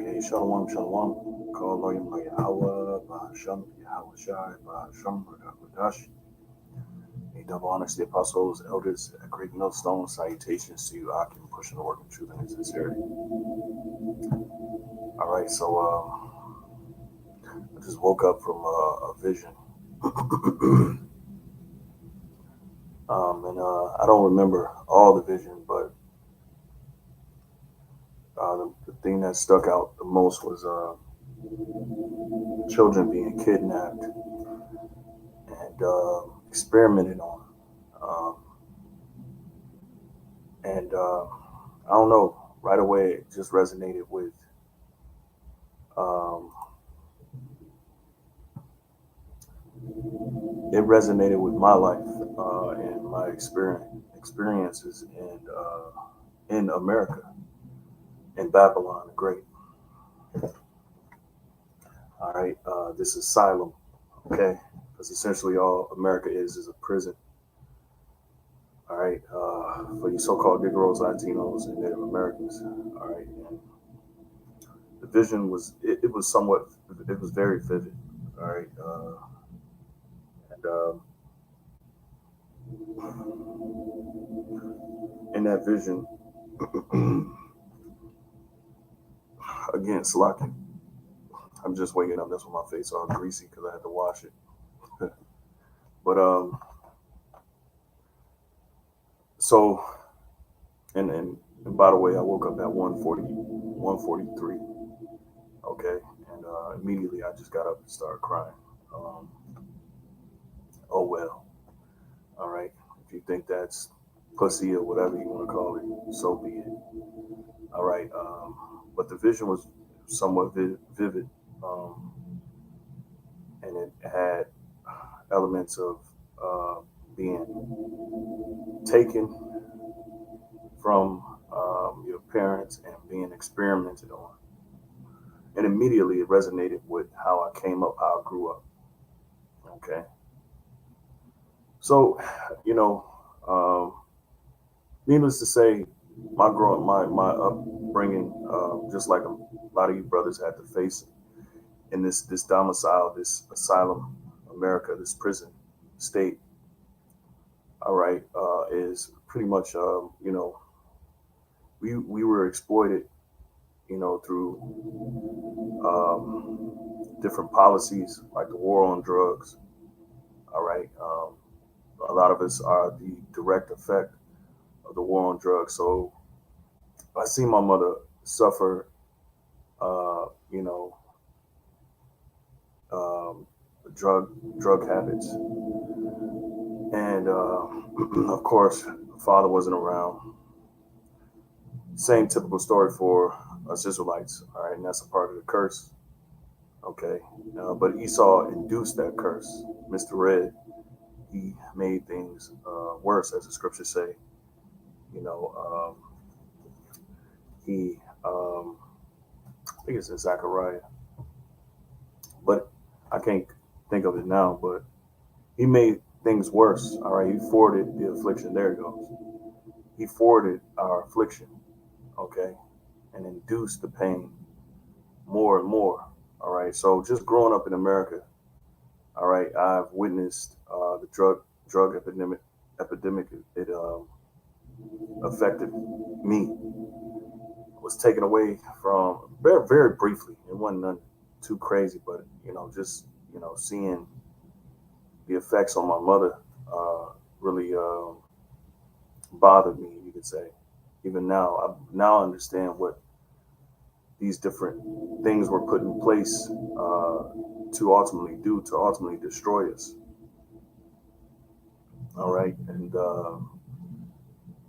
Hey, Shalom, Shalom. Kaloyim Layahawa, Bahasham, Yahawashai, Bahasham, Rakakadash. A double honors to the apostles, elders, a great millstone, salutations to you, Akim, pushing the work of truth and sincerity. All right, so I just woke up from a vision. And I don't remember all the vision, but the thing that stuck out the most was children being kidnapped and experimented on. Um, and I don't know, right away it just resonated with um, my life and my experiences in America, in Babylon the Great. All right, this asylum, okay, because essentially all America is a prison. All right, for you so-called Negroes, Latinos, and Native Americans. All right, and the vision was it was somewhat, it was very vivid. All right, and in that vision, again, Slaki. I'm just waking up. That's why my face all greasy because I had to wash it. But so and by the way, I woke up at 1:43. Okay, and immediately I just got up and started crying. Um, oh well. All right. If you think that's pussy or whatever you want to call it, so be it. All right. But the vision was somewhat vivid, um, and it had elements of being taken from your parents and being experimented on. And immediately it resonated with how I came up, how I grew up. Okay. So, you know, um, needless to say, my upbringing, just like a lot of you brothers had to face in this domicile, this asylum, America, this prison state. All right, is pretty much, we were exploited, through different policies like the war on drugs. All right, a lot of us are the direct effect of the war on drugs. So I see my mother suffer, uh, you know, um, drug habits, and of course, father wasn't around. Same typical story for us Israelites. All right, and that's a part of the curse. Okay, but Esau induced that curse. Mr. Red, he made things worse, as the scriptures say. You know, he, I think it's in Zechariah, but I can't think of it now. But he made things worse. All right, he forwarded the affliction. There it goes. He forwarded our affliction. Okay, and induced the pain more and more. All right, so just growing up in America, all right, I've witnessed the drug epidemic. It affected me. Was taken away from very very briefly. It wasn't none too crazy, but just seeing the effects on my mother really bothered me. You could say. Even now, I now understand what these different things were put in place to ultimately destroy us. All right, and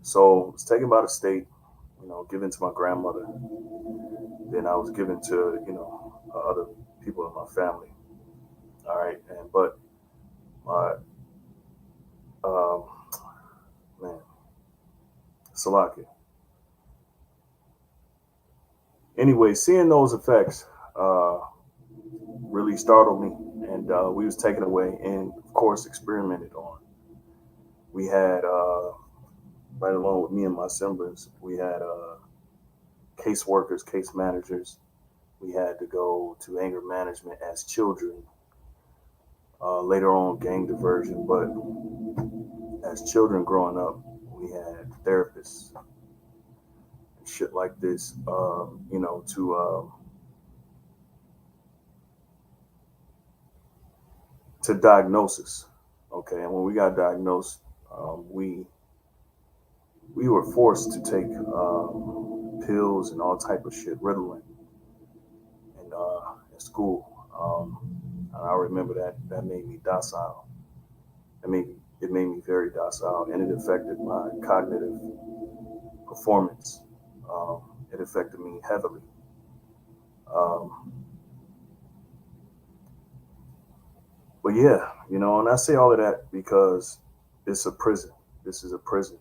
so I was taken by the state, given to my grandmother. Then I was given to other people in my family. All right, and but my um, man, Salaki. Anyway, seeing those effects uh, really startled me, and we was taken away and, of course, experimented on. We had right along with me and my siblings, we had case workers, case managers, We had to go to anger management as children. Later on, gang diversion. But as children growing up, we had therapists and shit like this, to diagnose us. Okay, and when we got diagnosed, we were forced to take pills and all type of shit, Ritalin, in school. And I remember that made me docile. It made me very docile, and it affected my cognitive performance. Um, it affected me heavily. Um, but yeah, and I say all of that because it's a prison. This is a prison.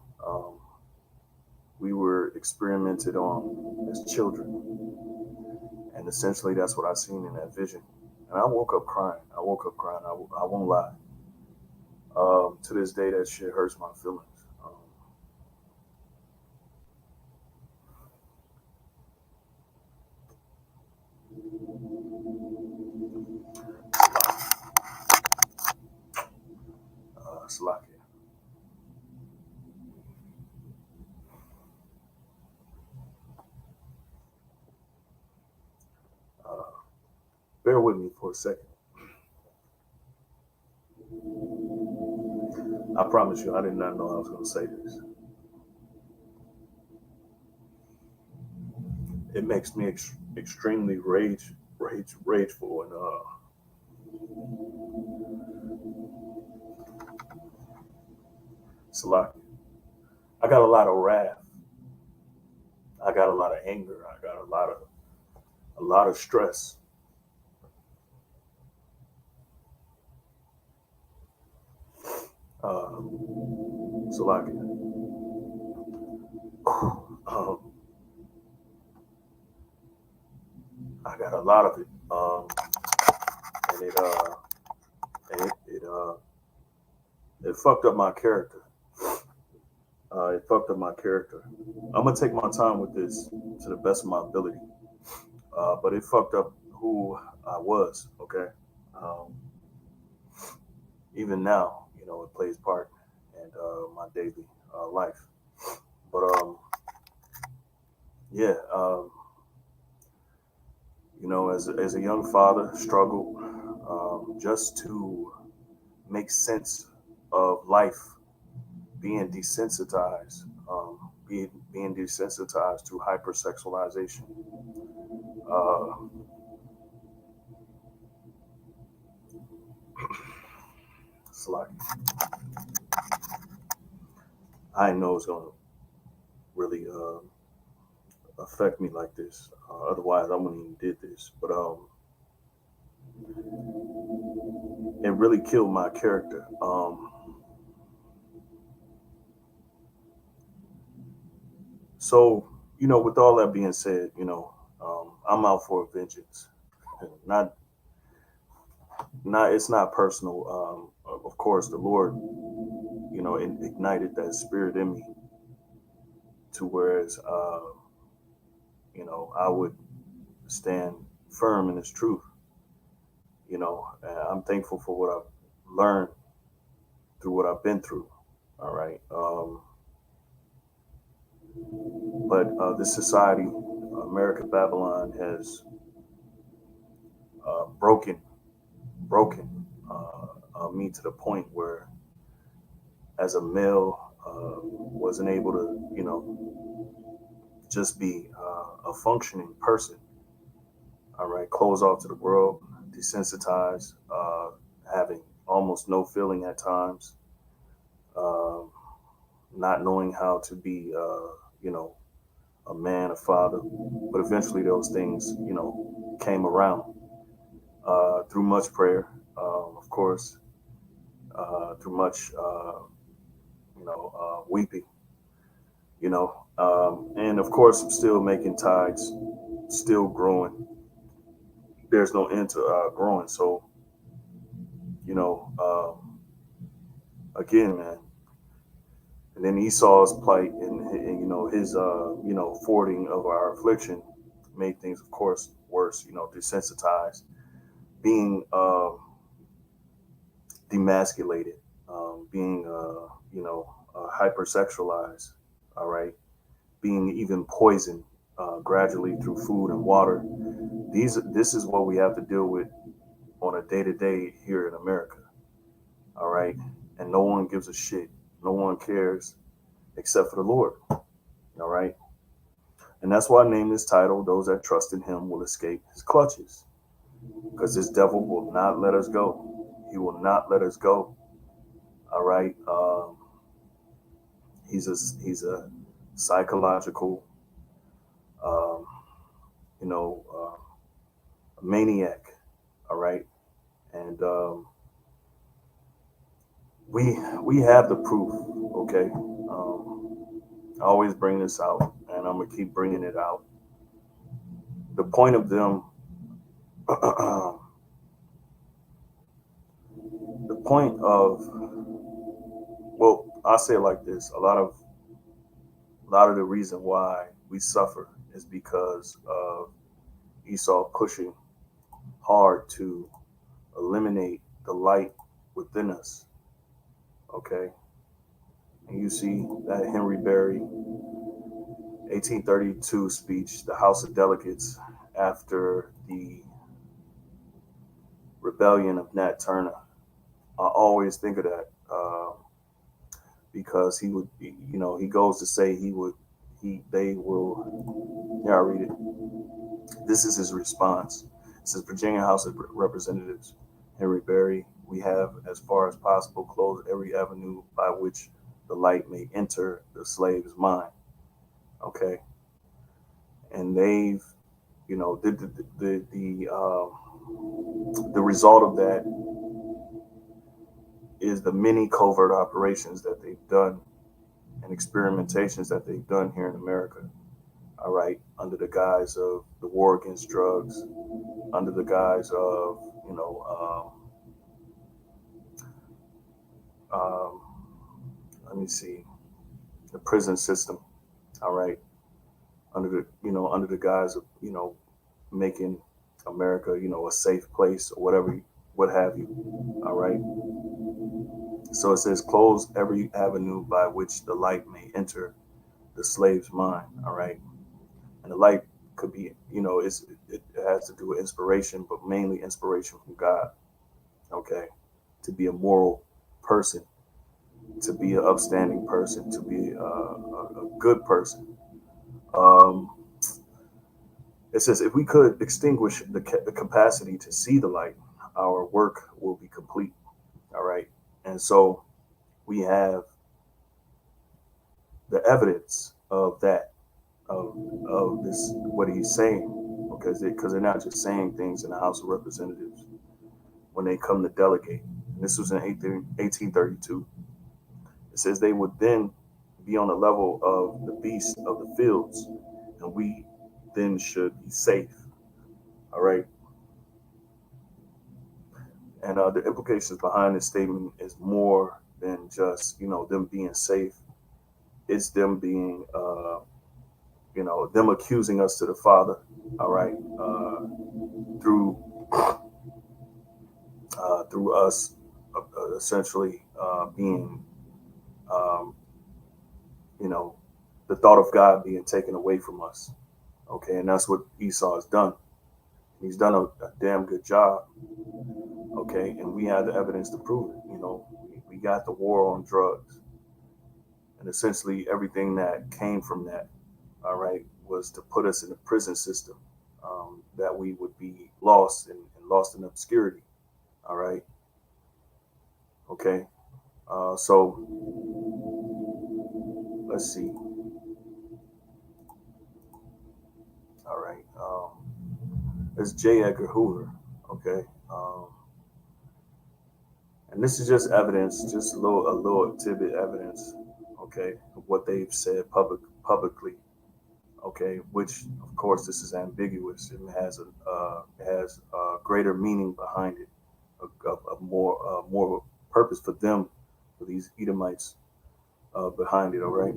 We were experimented on as children, and essentially that's what I seen in that vision. And I woke up crying. I woke up crying. I won't lie. To this day, that shit hurts my feelings. Slovakia. Uh, bear with me for a second. I promise you, I did not know I was going to say this. It makes me extremely rageful, and Slovakia. I got a lot of wrath. I got a lot of anger. I got a lot of stress. Slovakia. Um, I got a lot of it, and it fucked up my character. It fucked up my character. I'm gonna take my time with this to the best of my ability, but it fucked up who I was. Okay, um, even now, it plays part in my daily life. But yeah, as a young father, struggled just to make sense of life, being desensitized, being desensitized to hypersexualization. Uh, it's like I didn't know it was gonna really affect me like this. Otherwise, I wouldn't even did this. But it really killed my character. So with all that being said, I'm out for vengeance. Not, not. It's not personal. Of course, the Lord, ignited that spirit in me to whereas, I would stand firm in His truth. I'm thankful for what I've learned through what I've been through. All right. But this society, America Babylon, has broken me to the point where, as a male, wasn't able to, just be a functioning person. All right, closed off to the world, desensitized, having almost no feeling at times, um, not knowing how to be, a man, a father. But eventually, those things, came around through much prayer, of course, through much, weeping, and of course, I'm still making tides, still growing. There's no end to growing. So, you know, again, man. And then Esau's plight and his, forwarding of our affliction made things, of course, worse. Desensitized, being demasculated, being hypersexualized. All right, being even poisoned gradually through food and water. This is what we have to deal with on a day to day here in America. All right, and no one gives a shit. No one cares except for the Lord. All right, and that's why I named this title: "Those that trust in Him will escape His clutches." Because this devil will not let us go. He will not let us go. All right. He's a psychological, um, you know, maniac. All right, and we have the proof. Okay, I always bring this out, and I'm gonna keep bringing it out. The point of them, the point of, well, I'll say it like this: a lot of the reason why we suffer is because of Esau pushing hard to eliminate the light within us. Okay, and you see that Henry Berry 1832 speech, the House of Delegates, after the rebellion of Nat Turner. I always think of that because he would, he goes to say they will. Yeah, I read it. This is his response. It says, Virginia House of Representatives, Henry Berry, we have, as far as possible, closed every avenue by which the light may enter the slave's mind. Okay, and they've, the result of that is the many covert operations that they've done and experimentations that they've done here in America. All right, under the guise of the war against drugs, under the guise of, um, let me see, the prison system. All right, under the guise of, making America, a safe place or whatever, what have you. All right. So it says, close every avenue by which the light may enter the slave's mind. All right. And the light could be, it has to do with inspiration, but mainly inspiration from God. Okay. To be a moral person, to be an upstanding person, to be a good person. Um, it says, if we could extinguish the capacity to see the light, our work will be complete. All right. And so we have the evidence of that, of this, what he's saying, because they're not just saying things in the House of Representatives when they come to delegate. And this was in 1832. It says they would then be on the level of the beasts of the fields, and we then should be safe. All right. And the implications behind this statement is more than just, them being safe. It's them being, them accusing us to the Father. All right. Through us essentially being, um, you know, the thought of God being taken away from us. Okay, and that's what Esau has done. He's done a damn good job. Okay, and we have the evidence to prove it. We got the war on drugs, and essentially everything that came from that, all right, was to put us in the prison system, that we would be lost and lost in obscurity. All right. Okay. So let's see. All right. It's J. Edgar Hoover. Okay. And this is just evidence, just a little tidbit evidence. Okay, of what they've said publicly. Okay, which of course this is ambiguous. It has a greater meaning behind it, a more purpose for them, for these Edomites, behind it. All right.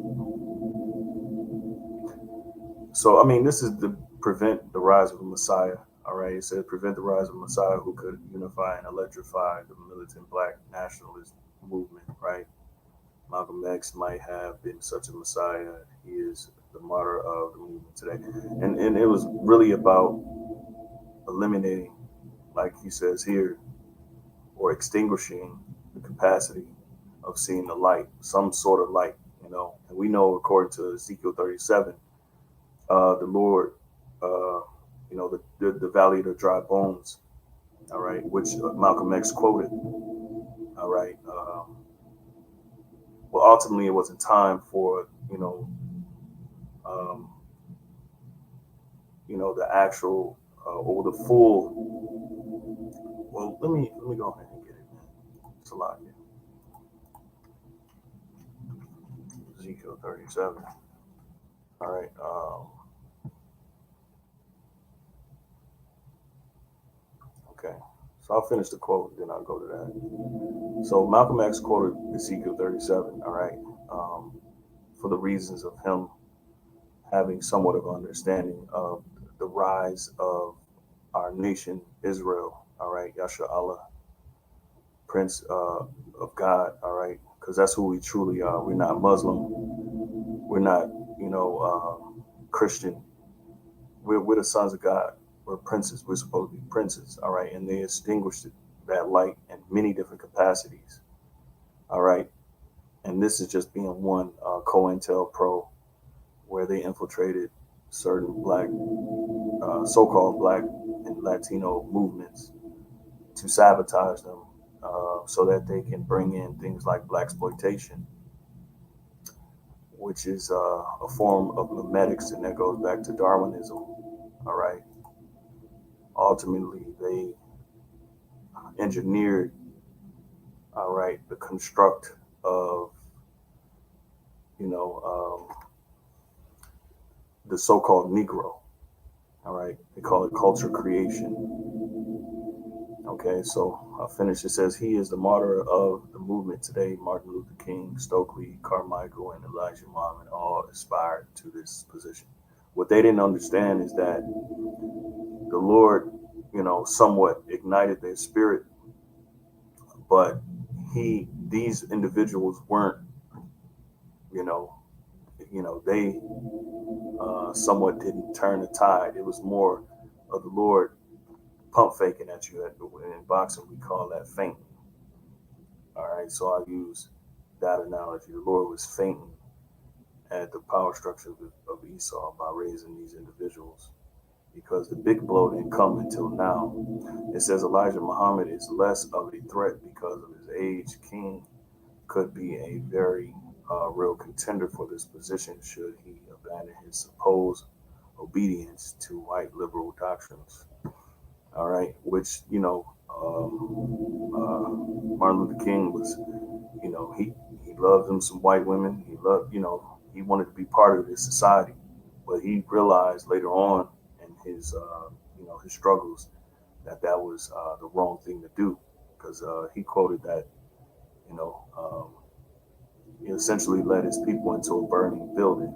So I mean, this is prevent the rise of a Messiah. All right, it said prevent the rise of a Messiah who could unify and electrify the militant black nationalist movement. Right, Malcolm X might have been such a Messiah. He is the martyr of the movement today, and it was really about eliminating, like he says here, or extinguishing the capacity of seeing the light, some sort of light, you know. And we know, according to Ezekiel 37, the Lord, you know, the valley of the dry bones, all right, which Malcolm X quoted, all right. Well, ultimately, it wasn't time for, um, the actual or the full. Well, let me go ahead and get it, man. It's a lot here. Ezekiel 37. All right. Okay. So I'll finish the quote, then I'll go to that. So Malcolm X quoted Ezekiel 37, all right, for the reasons of him having somewhat of understanding of the rise of our nation, Israel, all right, Yasha Allah, Prince of God, all right, because that's who we truly are. We're not Muslim. We're not, Christian. We're the sons of God. We're princes. We're supposed to be princes, all right, and they extinguished that light in many different capacities, all right. And this is just being one, COINTELPRO, where they infiltrated certain black, so-called black and Latino movements to sabotage them, so that they can bring in things like black exploitation, which is a form of memetics, and that goes back to Darwinism. All right. Ultimately, they engineered, all right, the construct of, you know, the so-called Negro. All right. They call it culture creation. Okay, so I'll finish. It says, he is the martyr of the movement today. Martin Luther King, Stokely Carmichael, and Elijah Muhammad all aspired to this position. What they didn't understand is that the Lord, somewhat ignited their spirit, but these individuals weren't, you know, they somewhat didn't turn the tide. It was more of the Lord pump faking at you. In boxing, we call that fainting. All right, so I use that analogy. The Lord was fainting at the power structure of Esau by raising these individuals, because the big blow didn't come until now. It says Elijah Muhammad is less of a threat because of his age. King could be a very real contender for this position should he abandon his supposed obedience to white liberal doctrines. All right, which, Martin Luther King was, he loved him some white women. He loved, he wanted to be part of this society, but he realized later on in his, his struggles that was the wrong thing to do, because he quoted that, you know, um, he essentially led his people into a burning building.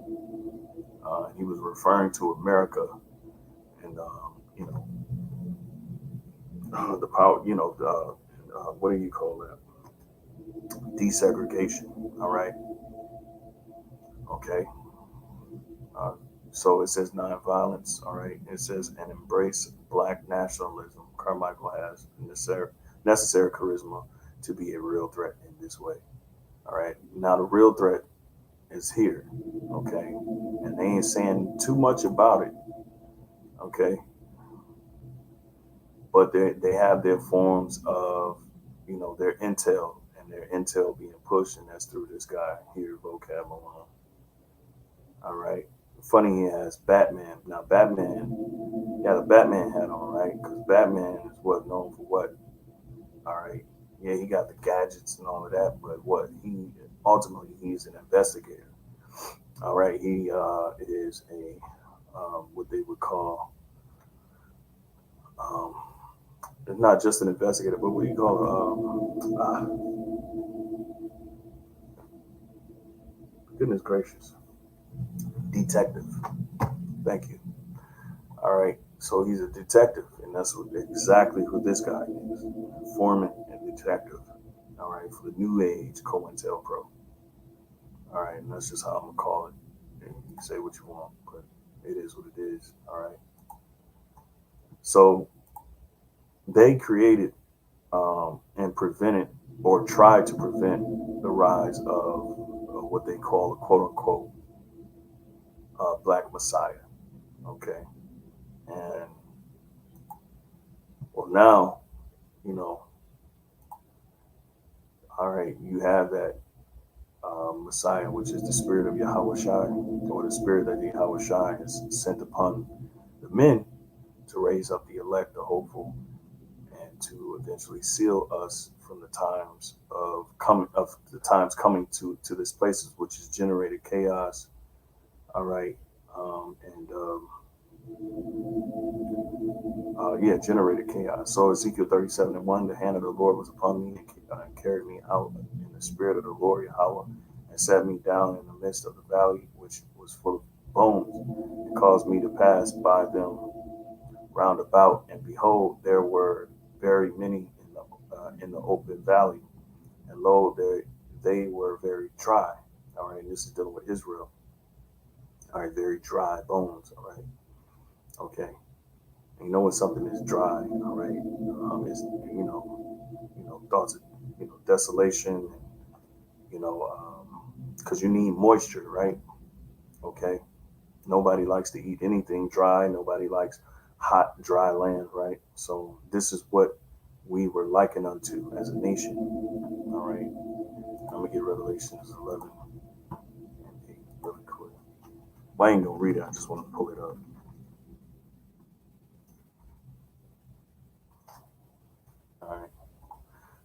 He was referring to America and, the power, what do you call that? Desegregation. All right. Okay. Uh, so it says nonviolence. All right. It says and embrace black nationalism. Carmichael has necessary charisma to be a real threat in this way. All right. Now the real threat is here. Okay. And they ain't saying too much about it. Okay. But they have their forms of, their intel, and their intel being pushed, and that's through this guy here, Vocab Malone. All right. Funny, he has Batman. Now, Batman, he had a Batman hat on, right? Because Batman is what known for what? All right. Yeah, he got the gadgets and all of that, but what he ultimately, he's an investigator. All right. He is a what they would call um, not just an investigator, but what do you call goodness gracious, detective. Thank you. All right. So he's a detective, and that's exactly who this guy is: informant and detective. All right, for the New Age COINTELPRO. All right, and that's just how I'm gonna call it. And you can say what you want, but it is what it is. All right. So they created and prevented or tried to prevent the rise of what they call a quote unquote black messiah. Okay. And well, now, you know, all right, you have that Messiah, which is the spirit of Yahweh Shai, or the spirit that Yahweh Shai has sent upon the men to raise up the elect, the hopeful, and to eventually seal us from the times coming to this places, which has generated chaos. All right, and yeah, generated chaos. So Ezekiel 37:1, the hand of the Lord was upon me and carried me out in the spirit of the Lord Yahweh, and set me down in the midst of the valley, which was full of bones, and caused me to pass by them round about. And behold, there were very many in the open valley, and lo, they were very dry. All right, and this is dealing with Israel. All right, very dry bones. All right, okay. And you know when something is dry, all right, it's thoughts of desolation, you know, because you need moisture, right? Okay. Nobody likes to eat anything dry. Nobody likes hot, dry land, right? So this is what we were likened unto as a nation. All right. I'm gonna get Revelations 11 and 8 really quick. Well, I ain't gonna read it. I just want to pull it up. All right.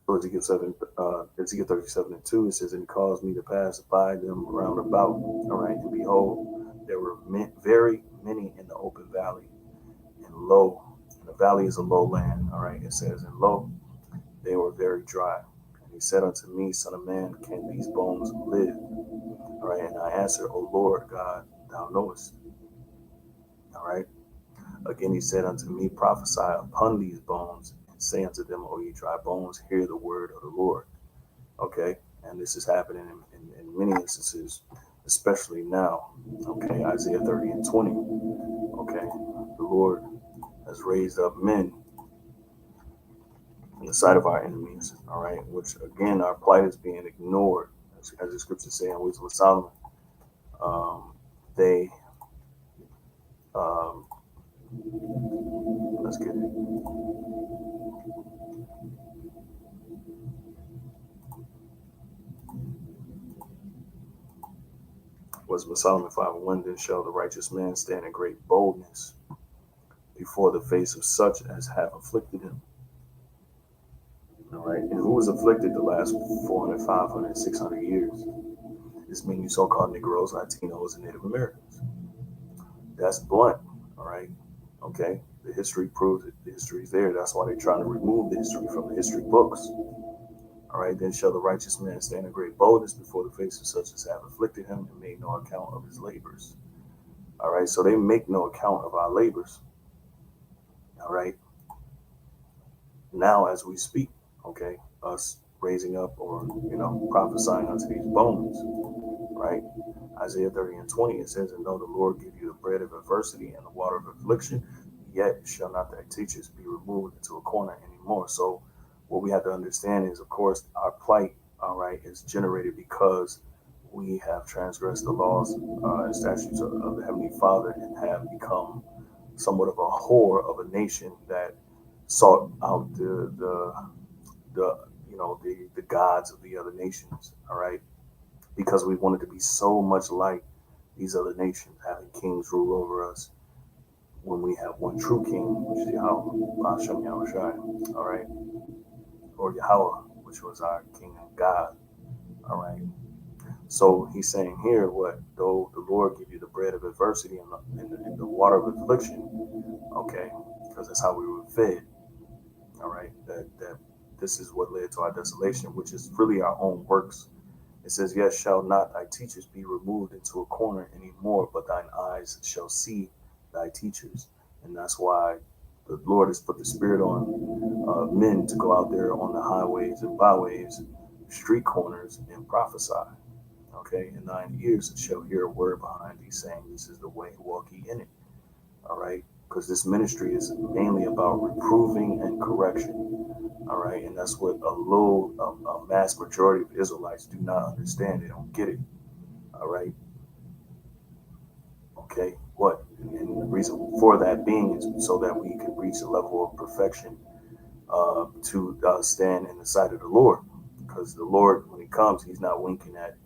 So Ezekiel 37:2, it says, "And he caused me to pass by them round about. All right. And behold, there were very many in the open valley, and lo, and the valley is a low land. All right. It says, and lo, they were very dry. And he said unto me, Son of man, can these bones live? All right. And I answered, O Lord God, thou knowest. All right. Again, he said unto me, Prophesy upon these bones, and say unto them, O ye dry bones, hear the word of the Lord. Okay. And this is happening in many instances, especially now. Okay. Isaiah 30:20. Okay. The Lord has raised up men in the sight of our enemies. All right. Which, again, our plight is being ignored. As the scriptures say in Wisdom of Solomon, they, um, let's get it. Wisdom of Solomon 5:1, then shall the righteous man stand in great boldness before the face of such as have afflicted him. All right. And who was afflicted the last 400, 500, 600 years? This means you so-called Negroes, Latinos, and Native Americans. That's blunt. All right. Okay. The history proves it. The history is there. That's why they're trying to remove the history from the history books. All right. Then shall the righteous man stand in great boldness before the face of such as have afflicted him and made no account of his labors. All right. So they make no account of our labors. All right. Now, as we speak, okay, us raising up or, prophesying unto these bones, right? Isaiah 30:20, it says, and though the Lord give you the bread of adversity and the water of affliction, yet shall not thy teachers be removed into a corner anymore. So what we have to understand is, of course, our plight, all right, is generated because we have transgressed the laws and statutes of the Heavenly Father and have become somewhat of a whore of a nation that sought out the gods of the other nations, all right, because we wanted to be so much like these other nations, having kings rule over us when we have one true king, which is Yahweh, Hashem Yahushai, all right, or Yahweh, which was our king and God, all right. So he's saying here, what though the Lord give you the bread of adversity and the water of affliction, okay, because that's how we were fed, all right. That this is what led to our desolation, which is really our own works. It says, Yes, shall not thy teachers be removed into a corner any more, but thine eyes shall see thy teachers. And that's why the Lord has put the spirit on men to go out there on the highways and byways, street corners, and prophesy. Okay, in 9 years shall hear a word behind thee, saying, "This is the way, walk ye in it." All right, because this ministry is mainly about reproving and correction. All right, and that's what a mass majority of Israelites do not understand. They don't get it. All right, okay, what? And the reason for that being is so that we can reach a level of perfection to stand in the sight of the Lord. Because the Lord, when He comes, He's not winking at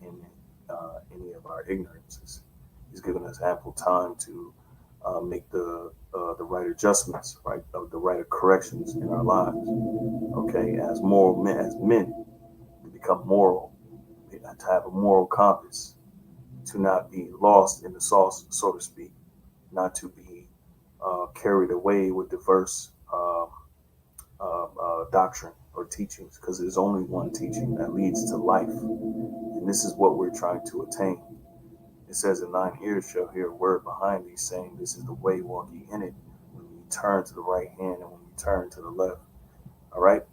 any of our ignorances. He's given us ample time to make the right adjustments, right, the right corrections in our lives. Okay, as moral men, as men, to become moral, to have a moral compass, to not be lost in the sauce, so to speak, not to be carried away with diverse doctrine or teachings, because there's only one teaching that leads to life, and this is what we're trying to attain. It says, "In 9 years shall hear a word behind thee, saying, This is the way, walk ye in it. When you turn to the right hand and when you turn to the left." All right.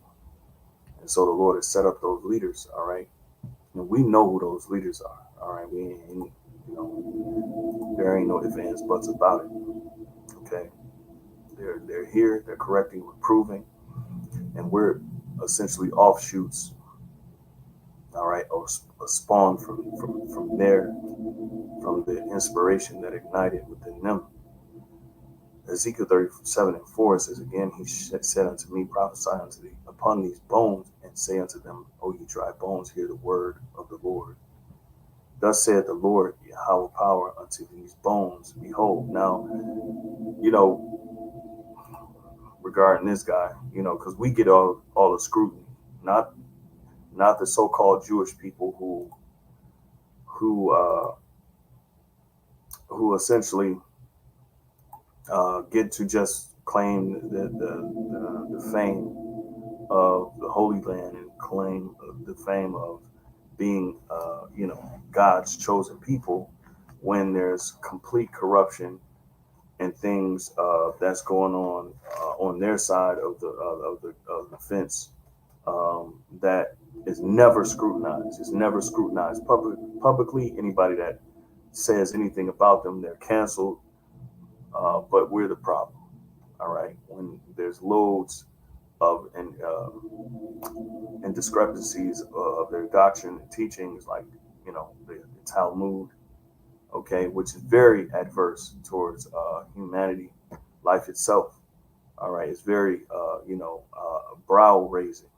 And so the Lord has set up those leaders. All right. And we know who those leaders are. All right. There ain't no ifs, ands, buts about it. Okay. They're here. They're correcting, reproving, and we're essentially offshoots. All right, or a spawn from there, from the inspiration that ignited within them. Ezekiel 37:4 says, "Again, he said unto me, Prophesy unto thee upon these bones, and say unto them, O ye dry bones, hear the word of the Lord. Thus saith the Lord, Yahweh power unto these bones. Behold." Now, you know, regarding this guy, because we get all the scrutiny, not the so-called Jewish people who uh, who essentially get to just claim the fame of the Holy Land and claim the fame of being, God's chosen people, when there's complete corruption and things that's going on their side of the fence, that is never scrutinized. It's never scrutinized publicly. Anybody that says anything about them, they're canceled. But we're the problem. All right, when there's loads of and discrepancies of their doctrine and teachings, like the Talmud, okay, which is very adverse towards humanity, life itself. All right, it's very brow raising.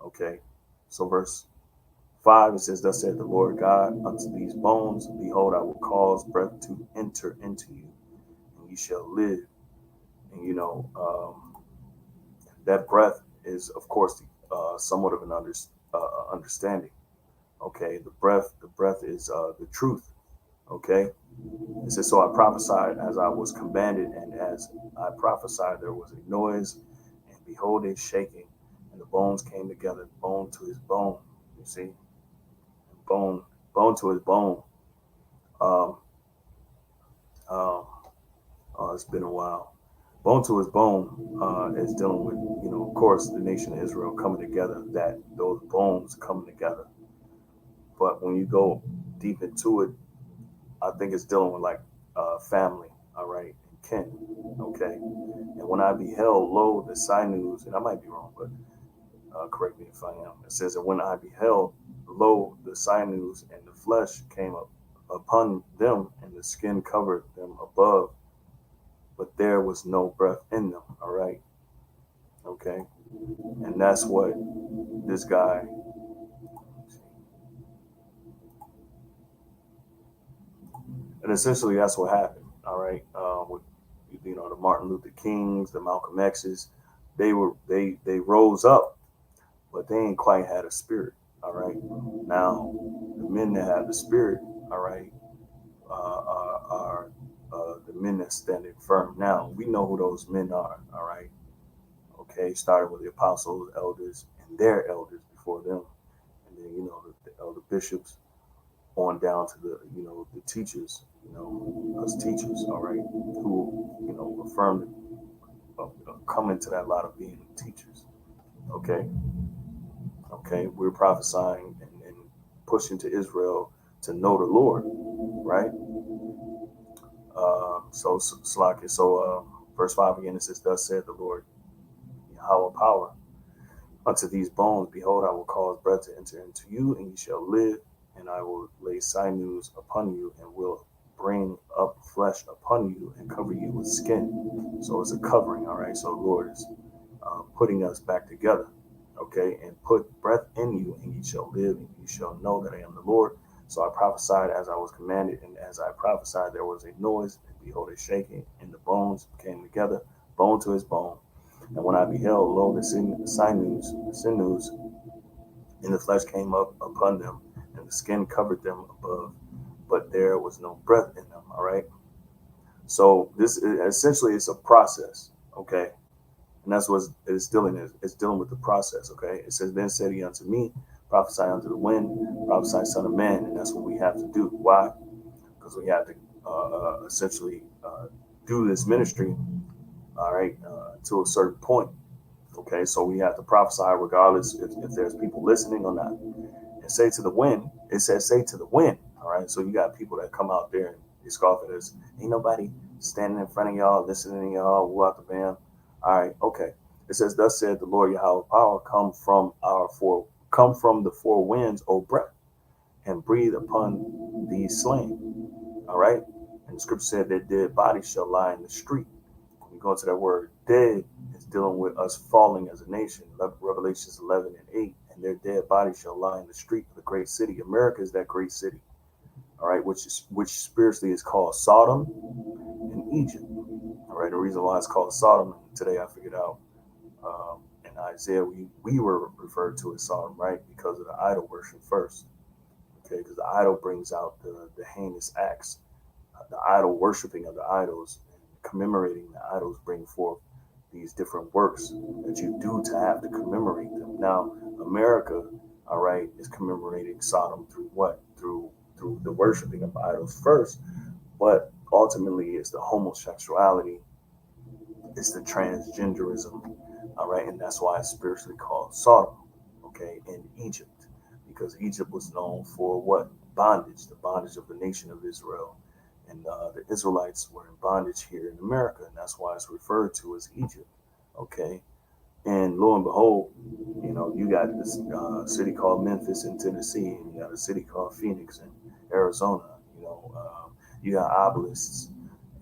Okay, so verse 5, it says, "Thus saith the Lord God unto these bones, Behold, I will cause breath to enter into you, and ye shall live." And that breath is, of course, somewhat of an understanding. Okay, the breath is the truth. Okay, it says, "So I prophesied as I was commanded, and as I prophesied, there was a noise, and behold, a shaking, and the bones came together, bone to his bone." You see, bone to his bone. Um, um, it's been a while. Bone to his bone is dealing with, of course, the nation of Israel coming together, that those bones coming together. But when you go deep into it, I think it's dealing with like family, all right, and kin, okay. And when I beheld, lo, the sinews, and I might be wrong, but correct me if I am. It says that when I beheld, lo, the sinews and the flesh came up upon them, and the skin covered them above, but there was no breath in them. All right, okay, and that's what this guy. And essentially, that's what happened. All right, with the Martin Luther Kings, the Malcolm X's, they rose up, but they ain't quite had a spirit. All right, now the men that have the spirit, all right, are the men that standing firm. Now we know who those men are. All right, okay, starting with the apostles, elders, and their elders before them, and then the elder bishops on down to the teachers, us teachers, all right, who affirmed come into that lot of being teachers. Okay. Okay. We're prophesying and pushing to Israel to know the Lord, right? Slack it. Verse 5 again, it says, "Thus said the Lord, Yahweh power, unto these bones, behold, I will cause breath to enter into you, and ye shall live, and I will lay sinews upon you, and will bring up flesh upon you, and cover you with skin." So it's a covering, all right? So the Lord is putting us back together, okay? "And put breath in you, and ye shall live, and ye shall know that I am the Lord. So I prophesied as I was commanded, and as I prophesied, there was a noise, and behold, a shaking, and the bones came together, bone to his bone. And when I beheld, lo, the sinews, and the flesh came up upon them, and the skin covered them above, but there was no breath in them." All right. So this is, essentially, it's a process, okay? And that's what it's dealing is. It's dealing with the process, okay? It says, "Then said he unto me, prophesy unto the wind, prophesy, son of man," and that's what we have to do. Why? Because we have to essentially do this ministry, all right, to a certain point. Okay, so we have to prophesy regardless if there's people listening or not. And say to the wind, it says, say to the wind. All right, so you got people that come out there and they scoff at us. Ain't nobody standing in front of y'all, listening to y'all, woo out the band. All right, okay. It says, "Thus said the Lord Yahweh power, come from the four winds, O breath, and breathe upon these slain." All right. And the scripture said that dead bodies shall lie in the street. When you go into that word dead, it's dealing with us falling as a nation. Revelations 11 and 8. "And their dead bodies shall lie in the street of the great city." America is that great city, all right, which spiritually is called Sodom and Egypt. All right. The reason why it's called Sodom, today I figured out, in Isaiah, we were referred to as Sodom, right? Because of the idol worship first. Okay, because the idol brings out the heinous acts. The idol worshiping of the idols and commemorating the idols bring forth these different works that you do to have to commemorate them. Now, America, all right, is commemorating Sodom through what? Through the worshiping of idols first, but ultimately it's the homosexuality, it's the transgenderism, all right, and that's why it's spiritually called Sodom, okay, in Egypt, because Egypt was known for what? Bondage, the bondage of the nation of Israel. And the Israelites were in bondage here in America, and that's why it's referred to as Egypt. Okay, and lo and behold, you got this city called Memphis in Tennessee, and you got a city called Phoenix in Arizona. You got obelisks,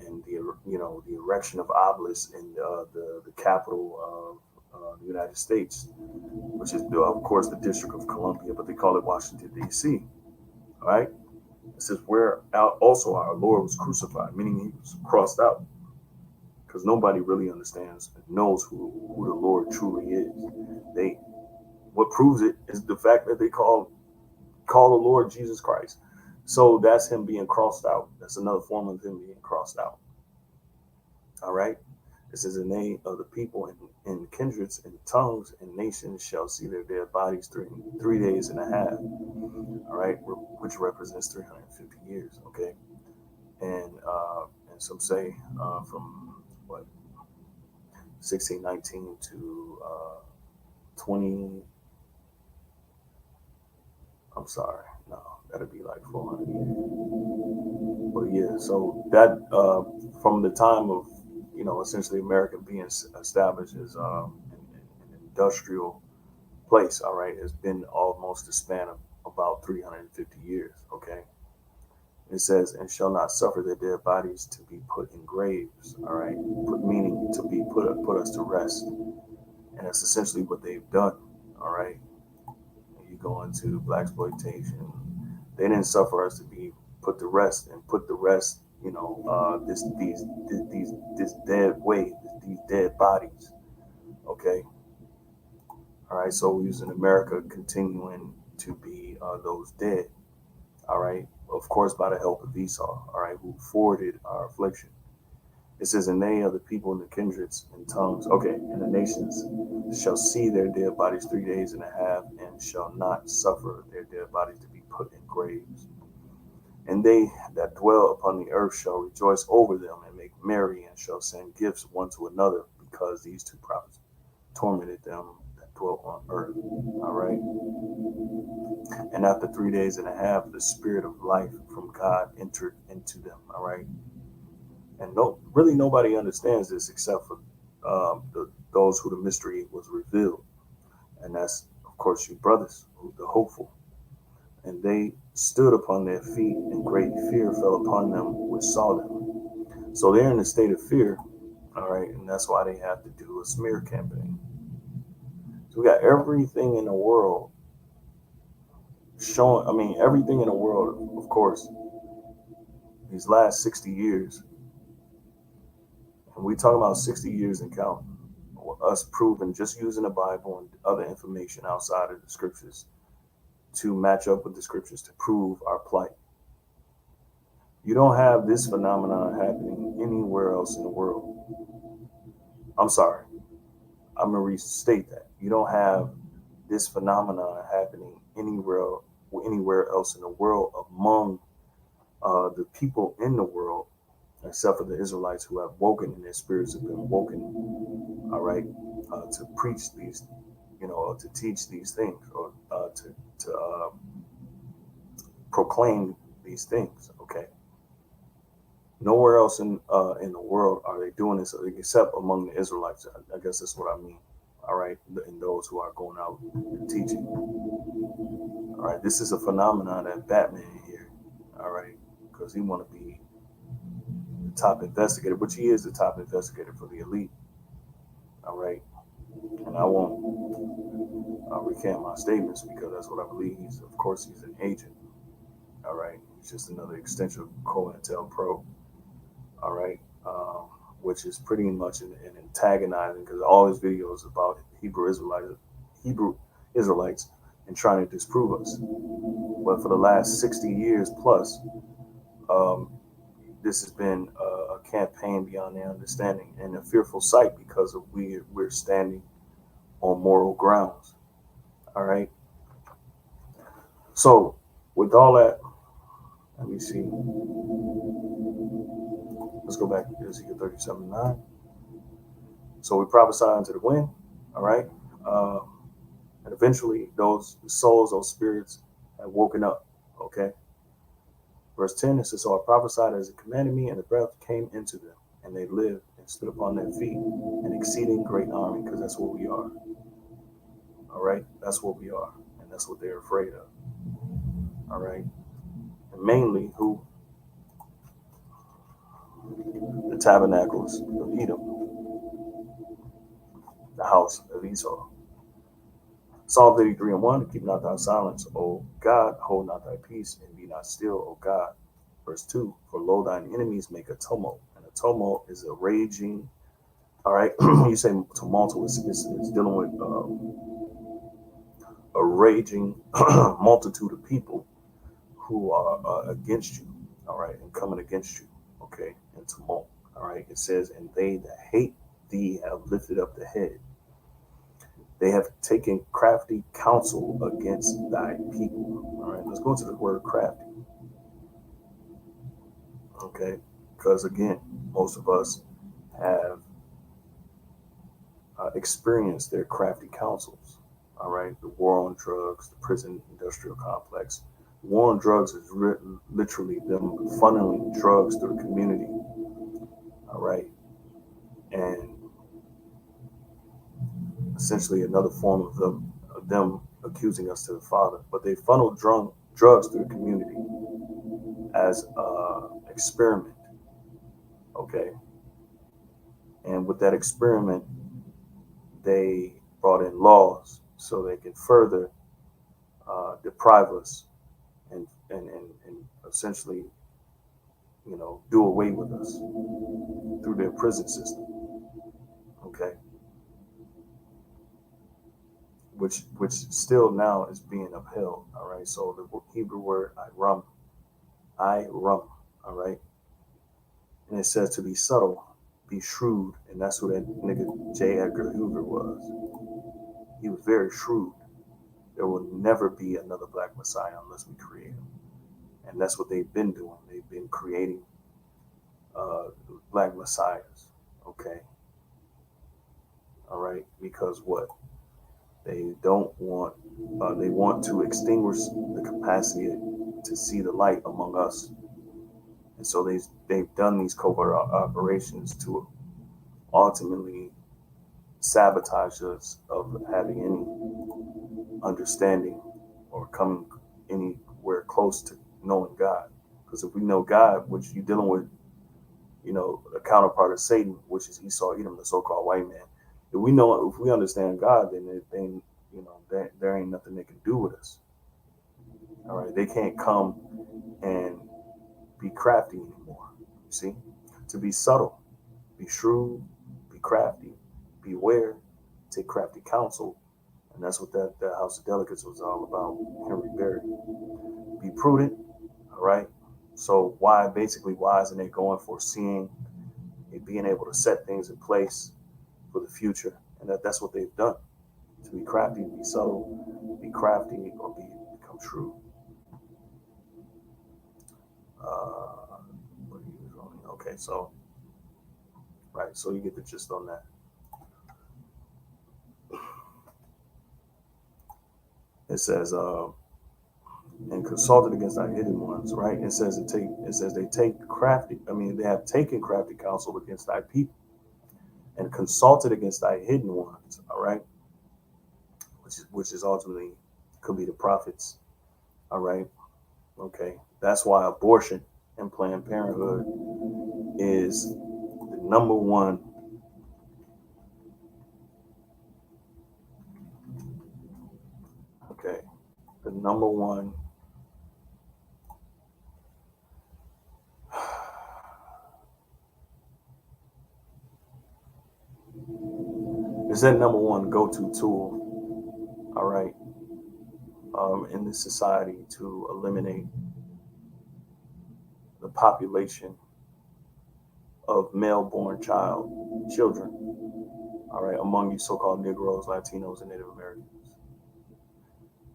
and the erection of obelisks in the capital of the United States, which is of course the District of Columbia, but they call it Washington D.C. All right. It says, "Where also our Lord was crucified," meaning he was crossed out, because nobody really understands and knows who the Lord truly is. What proves it is the fact that they call the Lord Jesus Christ. So that's him being crossed out. That's another form of him being crossed out. All right. It says, "The name of the people and kindreds and tongues and nations shall see their dead bodies 3 days and a half." All right, which represents 350 years. Okay, and some say from what 1619 to 20. I'm sorry, no, that'd be like 400 years. But yeah, so that from the time of essentially America being established as an industrial place, all right, has been almost a span of about 350 years. Okay. It says, "And shall not suffer their dead bodies to be put in graves." All right, meaning to be put us to rest, and that's essentially what they've done. All right, you go into blaxploitation, they didn't suffer us to be put to rest, and put to rest, this dead weight, these dead bodies. Okay, all right. So we're using America continuing to be those dead. All right, of course, by the help of Esau, all right, who forwarded our affliction. It says, "And they of the people and the kindreds and tongues," okay, "and the nations shall see their dead bodies 3 days and a half, and shall not suffer their dead bodies to be put in graves. And they that dwell upon the earth shall rejoice over them and make merry, and shall send gifts one to another, because these two prophets tormented them that dwelt on earth. All right. And after 3 days and a half, the spirit of life from God entered into them. All right. And really nobody understands this except for those who the mystery was revealed. And that's, of course, you brothers, the hopeful. And they stood upon their feet, and great fear fell upon them which saw them. So they're in a state of fear. All right. And that's why they have to do a smear campaign. So we got everything in the world showing, everything in the world, of course, these last 60 years, and we talk about 60 years and counting, us proving just using the Bible and other information outside of the scriptures to match up with the scriptures to prove our plight. You don't have this phenomenon happening anywhere else in the world. I'm sorry, I'm going to restate that. You don't have this phenomenon happening anywhere else in the world among the people in the world, except for the Israelites who have woken and their spirits have been woken, all right, to preach these, to teach these things, or to proclaim these things, okay? Nowhere else in the world are they doing this except among the Israelites. I guess that's what I mean, all right, and those who are going out and teaching. All right, this is a phenomenon that Batman here, all right, because he want to be the top investigator, which he is the top investigator for the elite. All right. And I won't recant my statements because that's what I believe. Of course, he's an agent. All right. He's just another extension of COINTELPRO. All right. Which is pretty much an antagonizing, because all his videos about Hebrew Israelites and trying to disprove us. But for the last 60 years plus, this has been a campaign beyond their understanding, and a fearful sight because of we're standing on moral grounds. All right. So with all that, let me see. Let's go back to Ezekiel 37:9. So we prophesy unto the wind. All right. And eventually those souls, those spirits have woken up. Okay. Verse 10, it says, so I prophesied as it commanded me, and the breath came into them, and they lived and stood upon their feet, an exceeding great army, because that's what we are. All right? That's what we are, and that's what they're afraid of. All right? And mainly who? The tabernacles of Edom, the house of Esau. Psalm 33:1, keep not thy silence, O God, hold not thy peace, and be not still, O God. Verse 2, for lo, thine enemies make a tumult, and a tumult is a raging, all right, you say tumultuous, it's dealing with a raging multitude of people who are against you, all right, and coming against you, okay, and tumult, all right. It says, and they that hate thee have lifted up the head. They have taken crafty counsel against thy people. All right, let's go to the word crafty. Okay, because again, most of us have experienced their crafty counsels. All right, the war on drugs, the prison industrial complex. War on drugs is literally them funneling drugs through the community. All right, and essentially another form of them accusing us to the Father. But they funnel drugs through the community as an experiment. Okay, and with that experiment, they brought in laws so they can further deprive us and essentially, do away with us through their prison system. Okay, which still now is being upheld. All right, so the Hebrew word iram, all right, and it says to be subtle, be shrewd, and that's who that nigga J. Edgar Hoover was. He was very shrewd. There will never be another Black Messiah unless we create him, and that's what they've been doing. They've been creating Black Messiahs. Okay, All right, because what they don't want, they want to extinguish the capacity to see the light among us, and so they've done these covert operations to ultimately sabotage us of having any understanding or coming anywhere close to knowing God. Because if we know God, which you're dealing with, a counterpart of Satan, which is Esau, Edom, the so-called white man. If we understand God, then there ain't nothing they can do with us. All right, they can't come and be crafty anymore. You see, to be subtle, be shrewd, be crafty, beware, take crafty counsel, and that's what that House of Delegates was all about. Henry Berry. Be prudent. All right. So why isn't it going for seeing and being able to set things in place for the future? And that's what they've done. To be crafty, be subtle, be crafty, or become true. Okay, so right, so you get the gist on that. It says, and consulted against thy hidden ones, right? It says they take crafty. I mean, they have taken crafty counsel against thy people, and consulted against thy hidden ones. All right, which is ultimately could be the prophets. All right, okay. That's why abortion and Planned Parenthood is the number one. Okay, the number one. Is that number one go-to tool? All right, in this society to eliminate the population of male-born children. All right, among you so-called Negroes, Latinos, and Native Americans,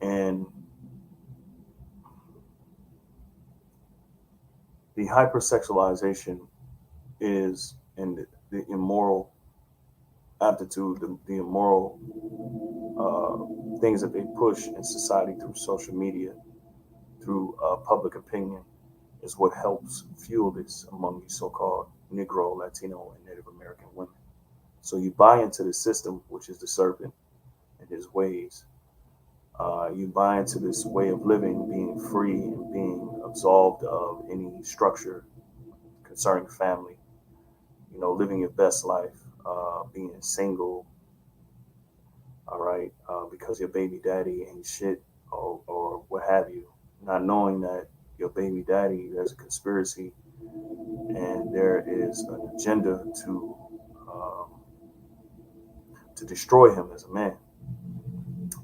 and the hypersexualization is in the immoral aptitude, the immoral things that they push in society through social media, through public opinion, is what helps fuel this among these so-called Negro, Latino, and Native American women. So you buy into the system, which is the serpent and his ways. You buy into this way of living, being free and being absolved of any structure concerning family, living your best life, being single, all right, because your baby daddy ain't shit or what have you, not knowing that your baby daddy, there's a conspiracy and there is an agenda um, to destroy him as a man.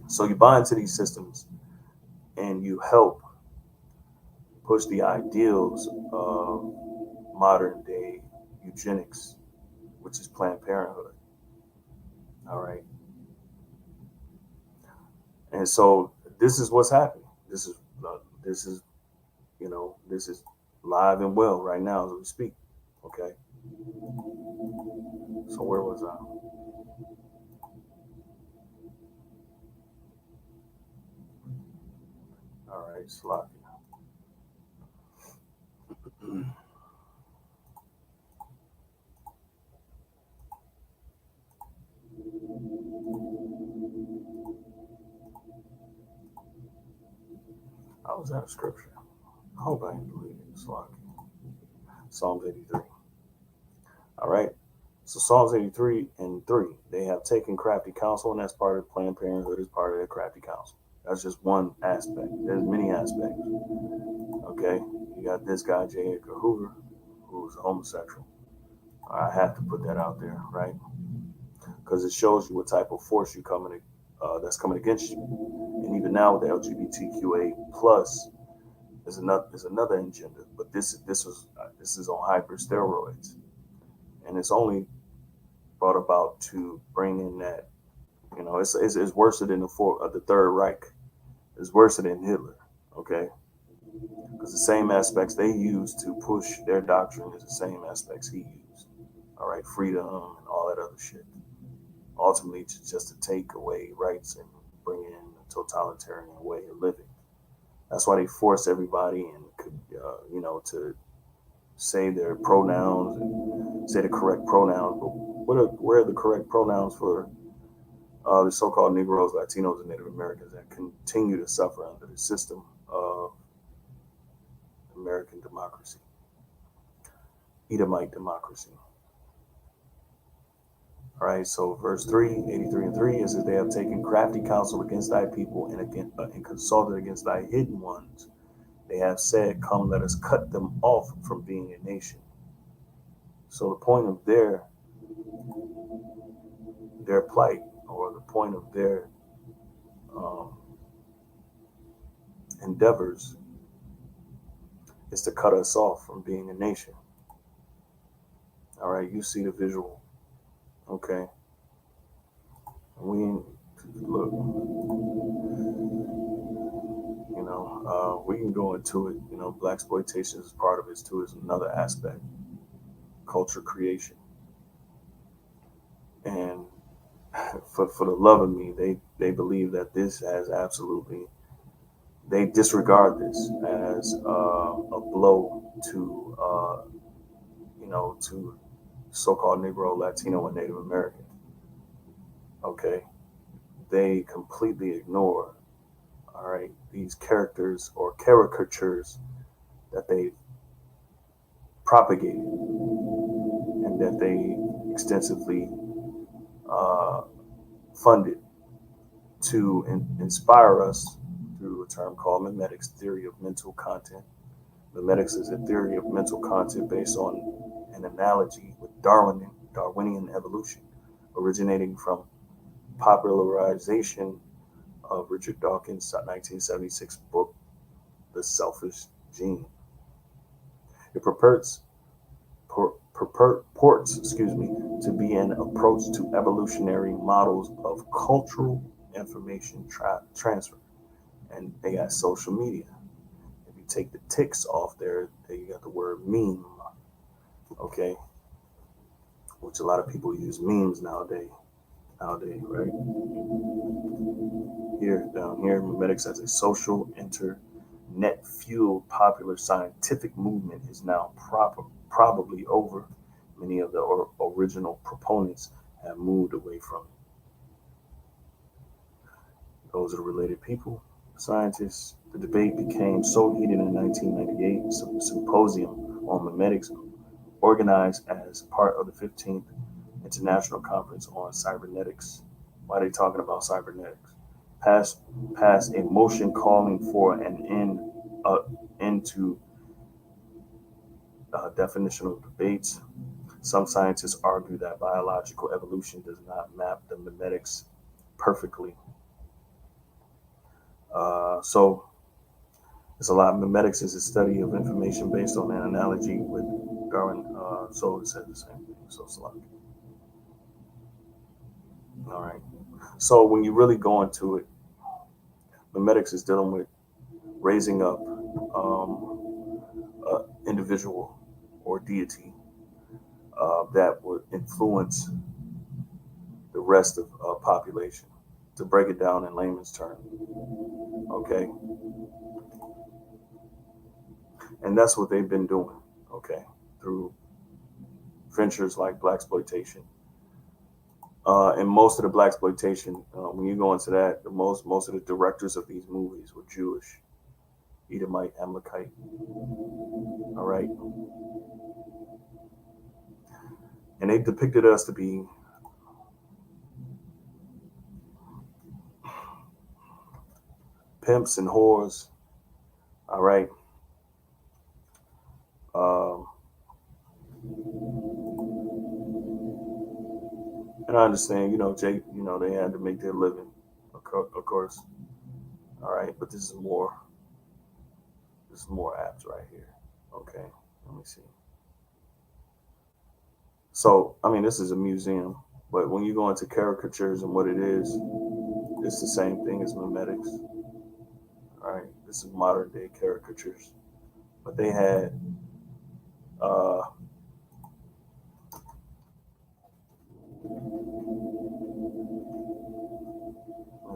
So you buy into these systems and you help push the ideals of modern day eugenics, which is Planned Parenthood. All right. And so this is what's happening. This is this is live and well right now as we speak. Okay. So where was I? All right, Slocky. I was out of scripture. I hope I didn't believe it. Slocky. Psalms 83. All right. So Psalms 83 and 3, they have taken crafty counsel, and that's part of Planned Parenthood, is part of their crafty counsel. That's just one aspect. There's many aspects. Okay. You got this guy, J. Edgar Hoover, who's a homosexual. I have to put that out there, right? Because it shows you what type of force that's coming against you. And even now with the LGBTQA plus is another agenda, but this is on hyper steroids, and it's only brought about to bring in that it's worse than the Third Reich. It's worse than Hitler. Okay, because the same aspects they used to push their doctrine is the same aspects he used. All right, freedom and all that other shit. ultimately just to take away rights and bring in a totalitarian way of living. That's why they force everybody and to say their pronouns and say the correct pronouns. But where are the correct pronouns for the so-called Negroes, Latinos, and Native Americans that continue to suffer under the system of American democracy, Edomite democracy? All right, so verse 83 and 3 is that they have taken crafty counsel against thy people and consulted against thy hidden ones. They have said, come, let us cut them off from being a nation. So the point of their plight, or the point of their um, endeavors, is to cut us off from being a nation. All right, you see the visual. Okay. We look, we can go into it. Black exploitation is part of it too. Is another aspect, culture creation, and for the love of me, they believe that this has absolutely. They disregard this as a blow to to so-called Negro, Latino, and Native American. Okay, they completely ignore, all right, these characters or caricatures that they propagated and that they extensively uh, funded to inspire us through a term called memetics, theory of mental content. Memetics is a theory of mental content based on an analogy with Darwinian evolution, originating from popularization of Richard Dawkins' 1976 book, The Selfish Gene. It purports, to be an approach to evolutionary models of cultural information transfer. And they got social media. If you take the ticks off there, you got the word meme, okay? Which a lot of people use memes nowadays, right? Here, down here, memetics as a social internet fueled popular scientific movement is now probably over. Many of the original proponents have moved away from it. Those are the related people, scientists. The debate became so heated in 1998, symposium on memetics, organized as part of the 15th International Conference on Cybernetics. Why are they talking about cybernetics? Passed a motion calling for an end to definitional debates. Some scientists argue that biological evolution does not map the memetics perfectly. So it's a lot. Memetics is a study of information based on an analogy with Darwin. So it says the same thing. So it's a lot. All right. So when you really go into it, memetics is dealing with raising up individual or deity that would influence the rest of population. To break it down in layman's terms, okay, and that's what they've been doing, okay, through ventures like black exploitation. And most of the black exploitation, when you go into that, most of the directors of these movies were Jewish, Edomite, Amalekite. All right, and they depicted us to be pimps and whores. All right. Um, and I understand, Jake, they had to make their living, of course. All right, but this is more. This is more apps right here. Okay, let me see. So, I mean, this is a museum, but when you go into caricatures and what it is, it's the same thing as memetics. All right, this is modern day caricatures, but they had uh,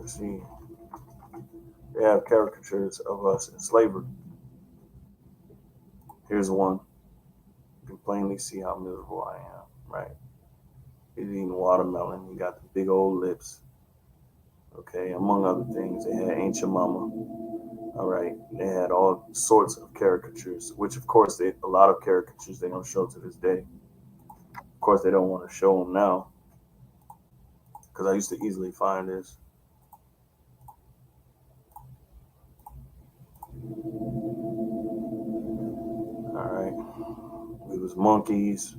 see, they have caricatures of us in slavery. Here's one. You can plainly see how miserable I am, right? He's eating watermelon. He got the big old lips. Okay, among other things, they had Ancient Mama. All right, they had all sorts of caricatures, which of course a lot of caricatures they don't show to this day. Of course, they don't want to show them now because I used to easily find this. All right, we was monkeys.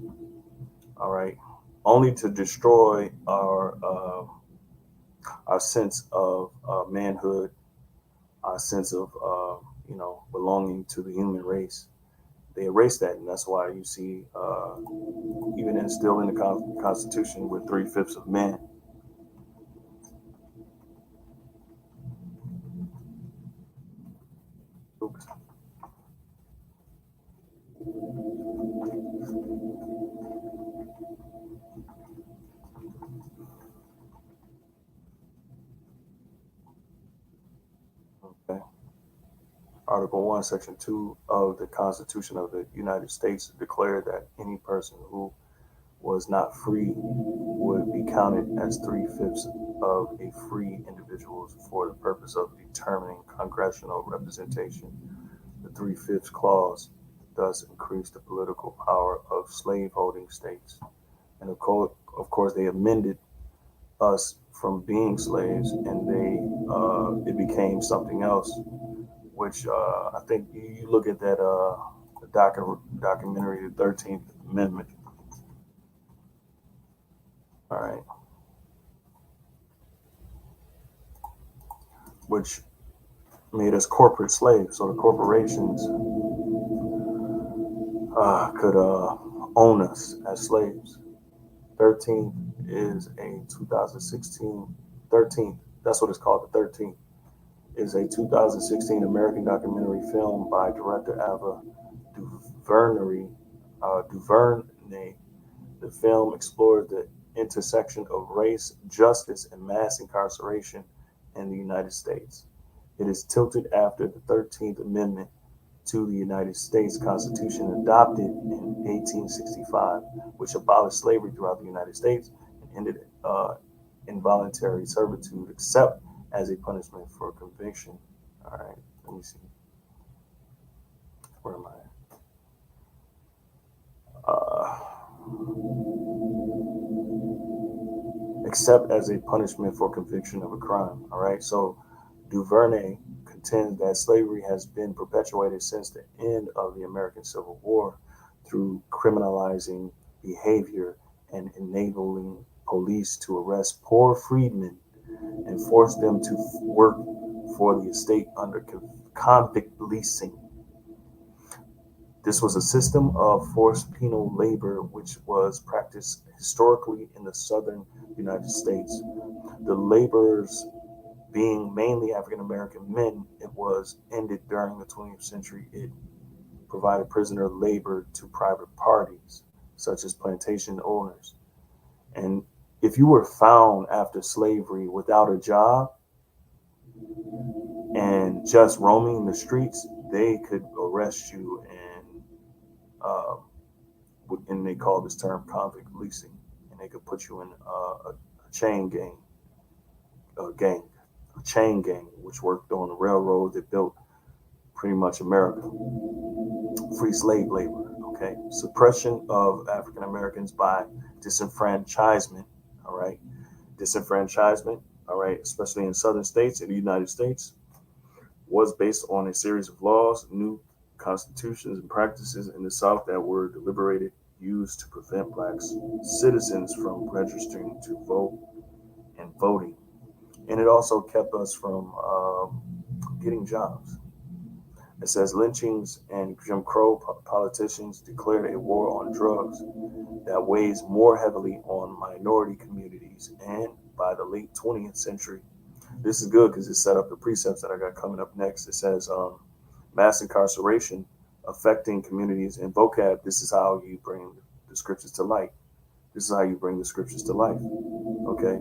All right, only to destroy our sense of manhood, our sense of belonging to the human race. They erased that, and that's why you see, even still in the Constitution, we're 3/5 of men. Oops. Okay. Article 1, Section 2 of the Constitution of the United States declared that any person who was not free would be counted as 3/5 of a free individual for the purpose of determining congressional representation. The 3/5 clause thus increased the political power of slaveholding states. And of course, they amended us from being slaves, and it became something else. Which I think you look at that documentary, the 13th Amendment. All right, which made us corporate slaves. So the corporations could own us as slaves. 13th is a 2016, 13th, that's what it's called, the 13th, is a 2016 American documentary film by director Ava DuVernay. The film explored the intersection of race, justice, and mass incarceration in the United States. It is tilted after the 13th Amendment to the United States Constitution adopted in 1865, which abolished slavery throughout the United States and ended involuntary servitude except as a punishment for conviction. All right, let me see. Where am I? Except as a punishment for conviction of a crime. All right, so Duvernay contends that slavery has been perpetuated since the end of the American Civil War through criminalizing behavior and enabling police to arrest poor freedmen and force them to work for the estate under convict leasing. This was a system of forced penal labor which was practiced historically in the southern United States. The laborers being mainly African American men, it was ended during the 20th century. It provided prisoner labor to private parties, such as plantation owners. And if you were found after slavery without a job and just roaming the streets, they could arrest you uh, and they call this term convict leasing, and they could put you in a chain a chain gang, which worked on the railroad that built pretty much America. Free slave labor, okay? Suppression of African Americans by disenfranchisement, all right? Disenfranchisement, all right, especially in southern states in the United States, was based on a series of laws, new constitutions, and practices in the South that were deliberated, used to prevent black citizens from registering to vote and voting. And it also kept us from getting jobs. It says lynchings and Jim Crow politicians declared a war on drugs that weighs more heavily on minority communities. And by the late 20th century, this is good because it set up the precepts that I got coming up next. It says mass incarceration affecting communities and vocab. This is how you bring the scriptures to light. This is how you bring the scriptures to life. Okay.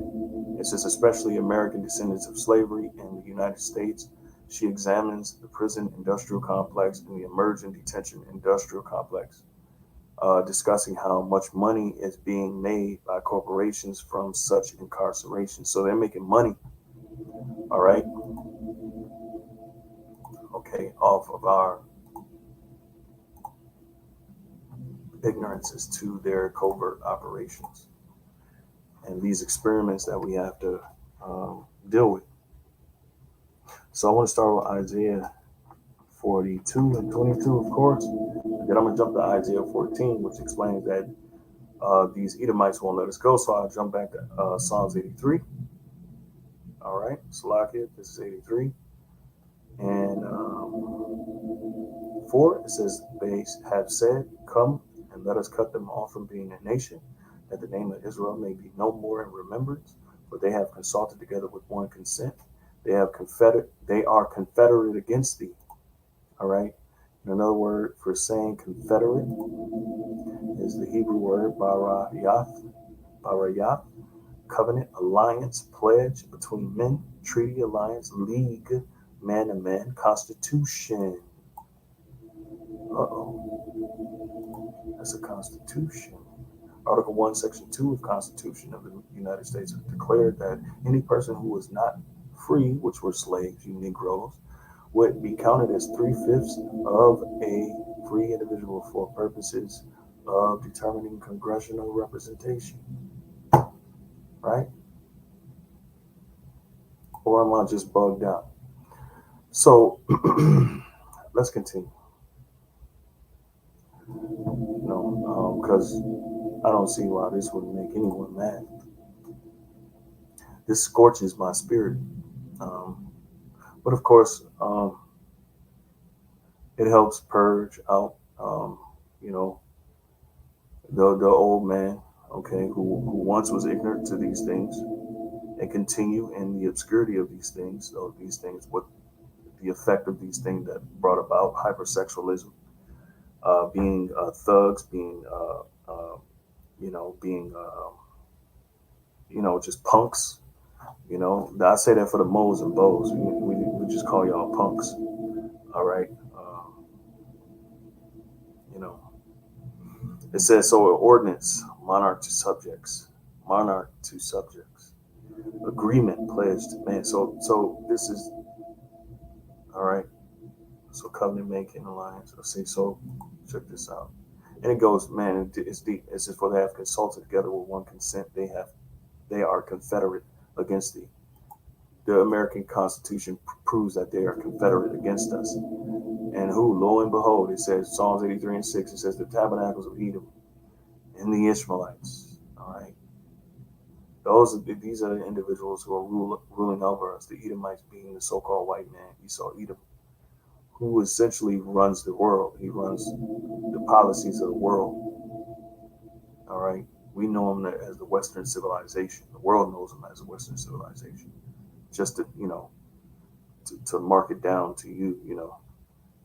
It says, especially American descendants of slavery in the United States. She examines the prison industrial complex and the emergent detention industrial complex, discussing how much money is being made by corporations from such incarceration. So they're making money, all right, okay, off of our ignorances to their covert operations and these experiments that we have to deal with. So I want to start with Isaiah 42 and 22, of course. And then I'm going to jump to Isaiah 14, which explains that these Edomites won't let us go. So I'll jump back to Psalms 83. All right, Salakia, this is 83. And 4, it says, they have said, come and let us cut them off from being a nation, that the name of Israel may be no more in remembrance, for they have consulted together with one consent. They are confederate against thee. All right. And another word for saying confederate is the Hebrew word barayah, covenant, alliance, pledge between men, treaty, alliance, league, man to man, constitution. That's a constitution. Article 1, Section 2 of the Constitution of the United States declared that any person who was not free, which were slaves, you Negroes, would be counted as 3/5 of a free individual for purposes of determining congressional representation. Right? Or am I just bugged out? So let's continue. No, because I don't see why this would make anyone mad. This scorches my spirit. But of course, it helps purge out, you know, the old man, okay, who once was ignorant to these things and continue in the obscurity of these things. So these things, what the effect of these things that brought about hypersexualism, being thugs, being, being, just punks. I say that for the moles and bows. We just call y'all punks. All right. It says, so ordinance, monarch to subjects, agreement pledged, man. So this is, all right. So covenant making alliance. Let's see. So check this out. And it goes, man, it's deep. It says, for they have consulted together with one consent. They are confederate against thee. The American Constitution proves that they are confederate against us. And who, lo and behold, it says, Psalms 83 and 6, it says, the tabernacles of Edom and the Ishmaelites. All right. These are the individuals who are ruling over us, the Edomites being the so-called white man, Esau Edom, who essentially runs the world. He runs the policies of the world. All right. We know him as the Western civilization. The world knows him as the Western civilization. Just to, to mark it down to you,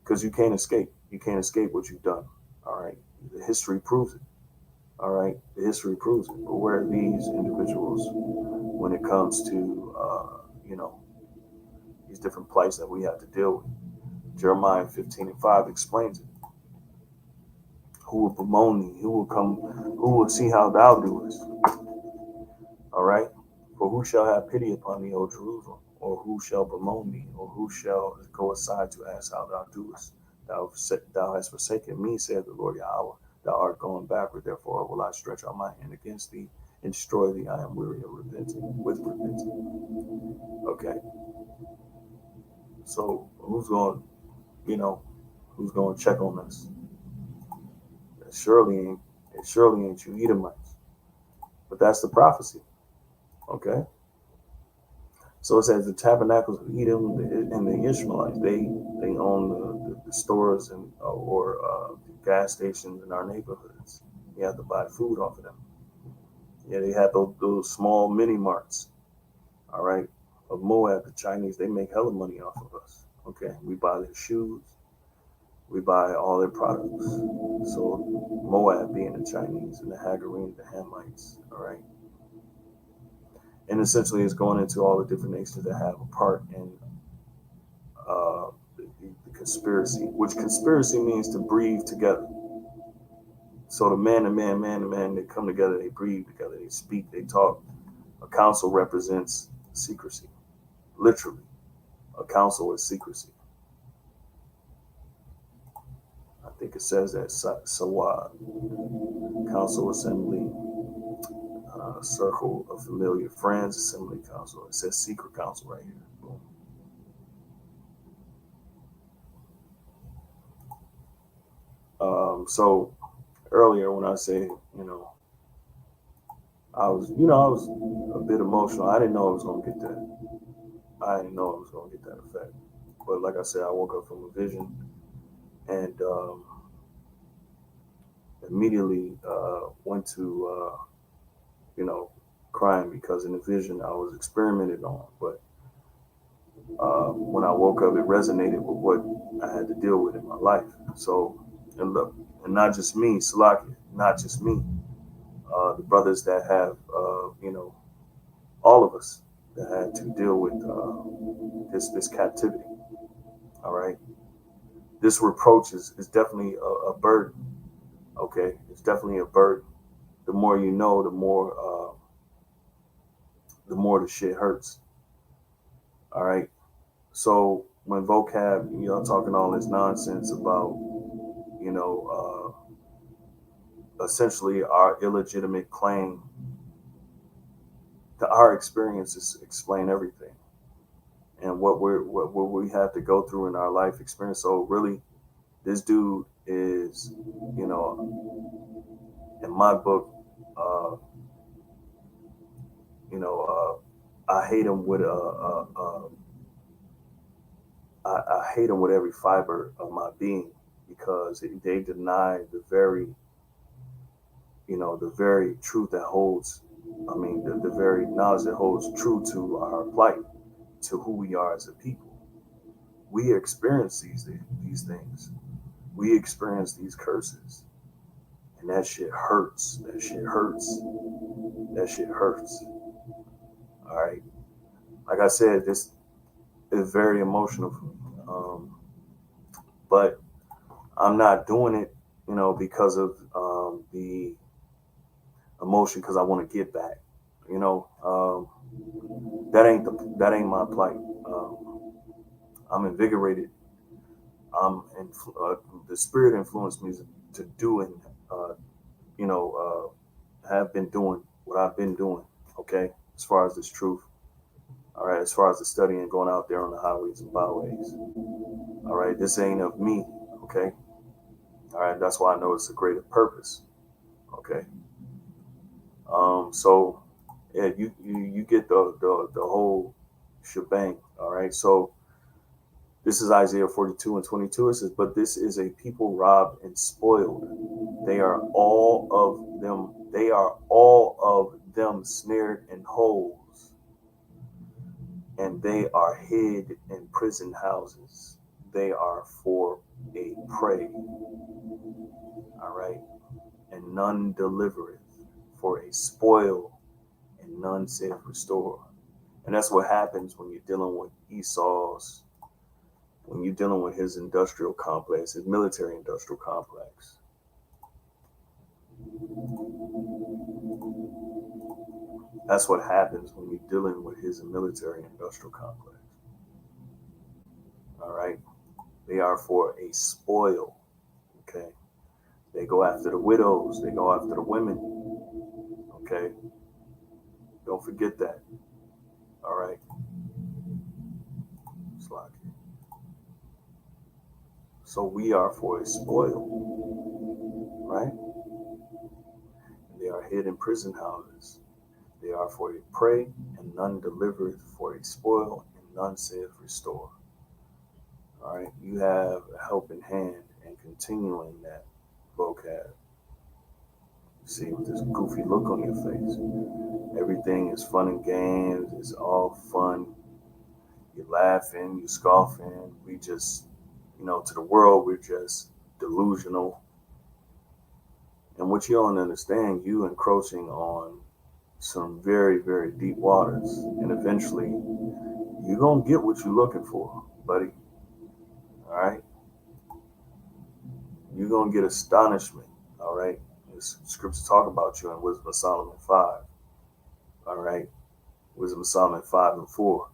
because you can't escape. You can't escape what you've done. All right. The history proves it. All right. The history proves it. But where are these individuals when it comes to, these different plights that we have to deal with? Jeremiah 15 and 5 explains it. Who will bemoan thee? Who will see how thou doest? All right. For who shall have pity upon thee, O Jerusalem? Or who shall bemoan thee? Or who shall go aside to ask how thou doest? Thou hast forsaken me, saith the Lord Yahweh. Thou art going backward, therefore will I stretch out my hand against thee and destroy thee. I am weary of repenting, with repenting. Okay. So who's going to check on us? It surely ain't you Edomites. But that's the prophecy. Okay. So it says the tabernacles of Edom and the Ishmaelites, they own the stores and or gas stations in our neighborhoods. You have to buy food off of them. Yeah, they have those small mini marts. All right. Of Moab, the Chinese, they make hella money off of us. Okay. We buy their shoes. We buy all their products. So Moab being the Chinese and the Hagarene, the Hamites. All right. And essentially it's going into all the different nations that have a part in the conspiracy, which conspiracy means to breathe together. So the man, they come together, they breathe together, they speak, they talk. A council represents secrecy, literally. A council is secrecy. I think it says that Sawad, council assembly, circle of familiar friends, assembly council. It says secret council right here. Boom. So earlier when I say, I was a bit emotional. I didn't know I was gonna get that. I didn't know I was gonna get that effect. But like I said, I woke up from a vision and immediately went to crying because in the vision I was experimented on. But when I woke up, it resonated with what I had to deal with in my life. So, and look, and not just me, Salaki, not just me. The brothers that have, all of us that had to deal with this captivity. All right, this reproach is definitely a burden. Okay, it's definitely a burden. The more you know, the more the shit hurts. All right. So when vocab, talking all this nonsense about, you know, essentially our illegitimate claim, that our experiences explain everything, and what we have to go through in our life experience. So really, this dude is, in my book, uh, I hate him with I hate him with every fiber of my being because they deny the very truth that holds. I mean, the very knowledge that holds true to our plight, to who we are as a people. We experience these things. We experience these curses, and that shit hurts. That shit hurts. That shit hurts. All right. Like I said, this is very emotional for me. But I'm not doing it, because of the emotion, because I want to get back. You know, that ain't my plight. I'm invigorated. The spirit influenced me to do and uh, have been doing what I've been doing. Okay, as far as this truth. All right, as far as the studying, going out there on the highways and byways. All right, this ain't of me. Okay, all right, that's why I know it's a greater purpose. Okay, so yeah, you get the whole shebang. All right, so this is Isaiah 42 and 22. It says, "But this is a people robbed and spoiled. They are all of them. They are all of them snared in holes, and they are hid in prison houses. They are for a prey." All right, and none delivereth, for a spoil, and none saith restore. And that's what happens when you're dealing with Esau's, when you're dealing with his industrial complex, his military industrial complex. That's what happens when you're dealing with his military industrial complex. All right. They are for a spoil. Okay. They go after the widows. They go after the women. Okay. Don't forget that. All right. It's like, so we are for a spoil, right? They are hid in prison houses. They are for a prey, and none delivereth, for a spoil, and none saith restore. All right. You have a helping hand in continuing that vocab. See, with this goofy look on your face. Everything is fun and games. It's all fun. You're laughing, you're scoffing. We just, to the world, we're just delusional. And what you don't understand, you encroaching on some very, very deep waters. And eventually, you're going to get what you're looking for, buddy. All right? You're going to get astonishment. All right? Scriptures talk about you in Wisdom of Solomon 5. All right? Wisdom of Solomon 5 and 4,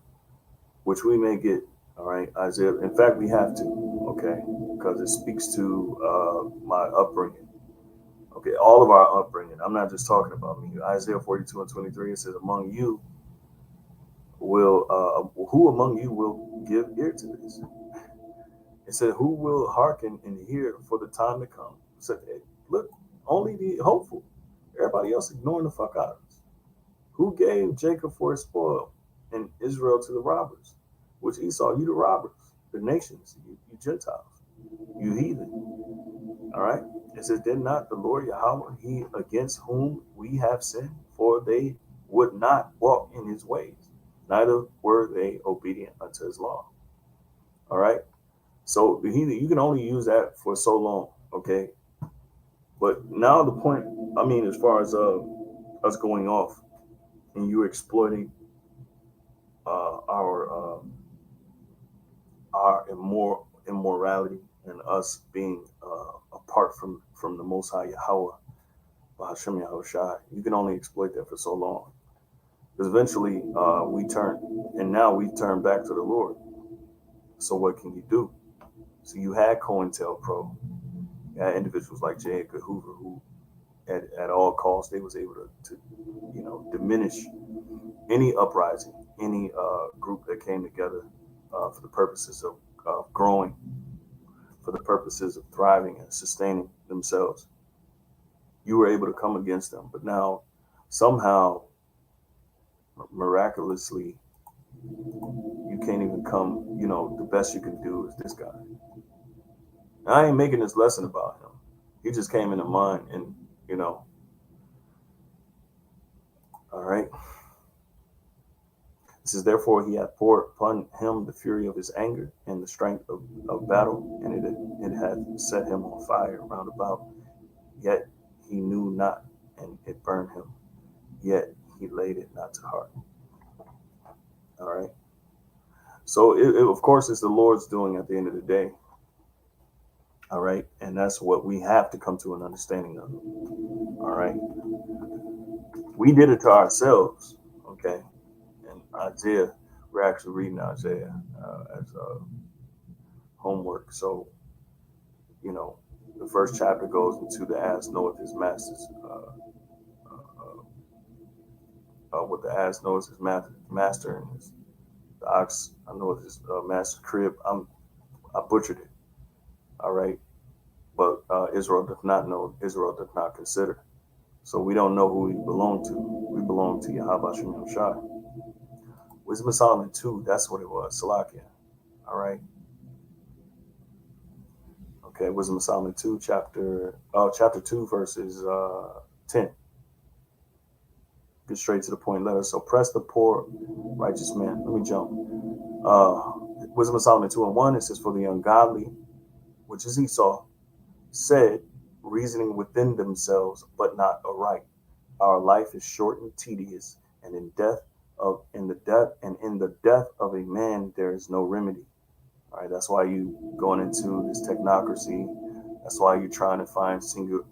which we may get. All right? Isaiah. In fact, we have to. Okay? Because it speaks to my upbringing. Okay? All of our upbringing. I'm not just talking about me. Isaiah 42 and 23, it says, among you who among you will give ear to this? It said, who will hearken and hear for the time to come? It said, hey, look, only the hopeful. Everybody else ignoring the fuck out of us. Who gave Jacob for his spoil and Israel to the robbers? Which Esau, you the robbers, the nations, you Gentiles, you heathen. All right. It says, did not the Lord Yahweh, he against whom we have sinned, for they would not walk in his ways, neither were they obedient unto his law. All right. So the heathen, you can only use that for so long. Okay. But now the point, I mean, as far as us going off and you exploiting our immorality and us being apart from the Most High Yahweh, Hashem Yahushai, you can only exploit that for so long. Because eventually we turn, and now we turn back to the Lord. So what can you do? So you had COINTELPRO, you had individuals like J. Edgar Hoover, who at all costs they was able to diminish any uprising, any group that came together for the purposes of growing, for the purposes of thriving and sustaining themselves. You were able to come against them, but now somehow, miraculously, you can't even come. The best you can do is this guy. And I ain't making this lesson about him. He just came into mind, and all right. It says, therefore he hath poured upon him the fury of his anger and the strength of battle, and it hath set him on fire round about. Yet he knew not, and it burned him. Yet he laid it not to heart. All right. So it of course it's the Lord's doing at the end of the day. All right. And that's what we have to come to an understanding of. All right. We did it to ourselves. Okay. And Isaiah, we're actually reading Isaiah as homework. So, the first chapter goes into the ass knoweth his master's, what the ass knows his master, and the ox, I know his master's crib. I butchered it. All right. But Israel doth not know, Israel doth not consider. So we don't know who we belong to. We belong to Yahweh Shem Shai. Wisdom of Solomon 2, that's what it was, Salakia. All right. Okay, Wisdom of Solomon 2, chapter 2, verses 10. Get straight to the point. Let us oppress the poor, righteous man. Let me jump. Wisdom of Solomon 2 and 1, it says, for the ungodly, which is Esau, said, reasoning within themselves, but not aright. Our life is short and tedious, and in the death of a man there is no remedy. All right, that's why you going into this technocracy. That's why you're trying to find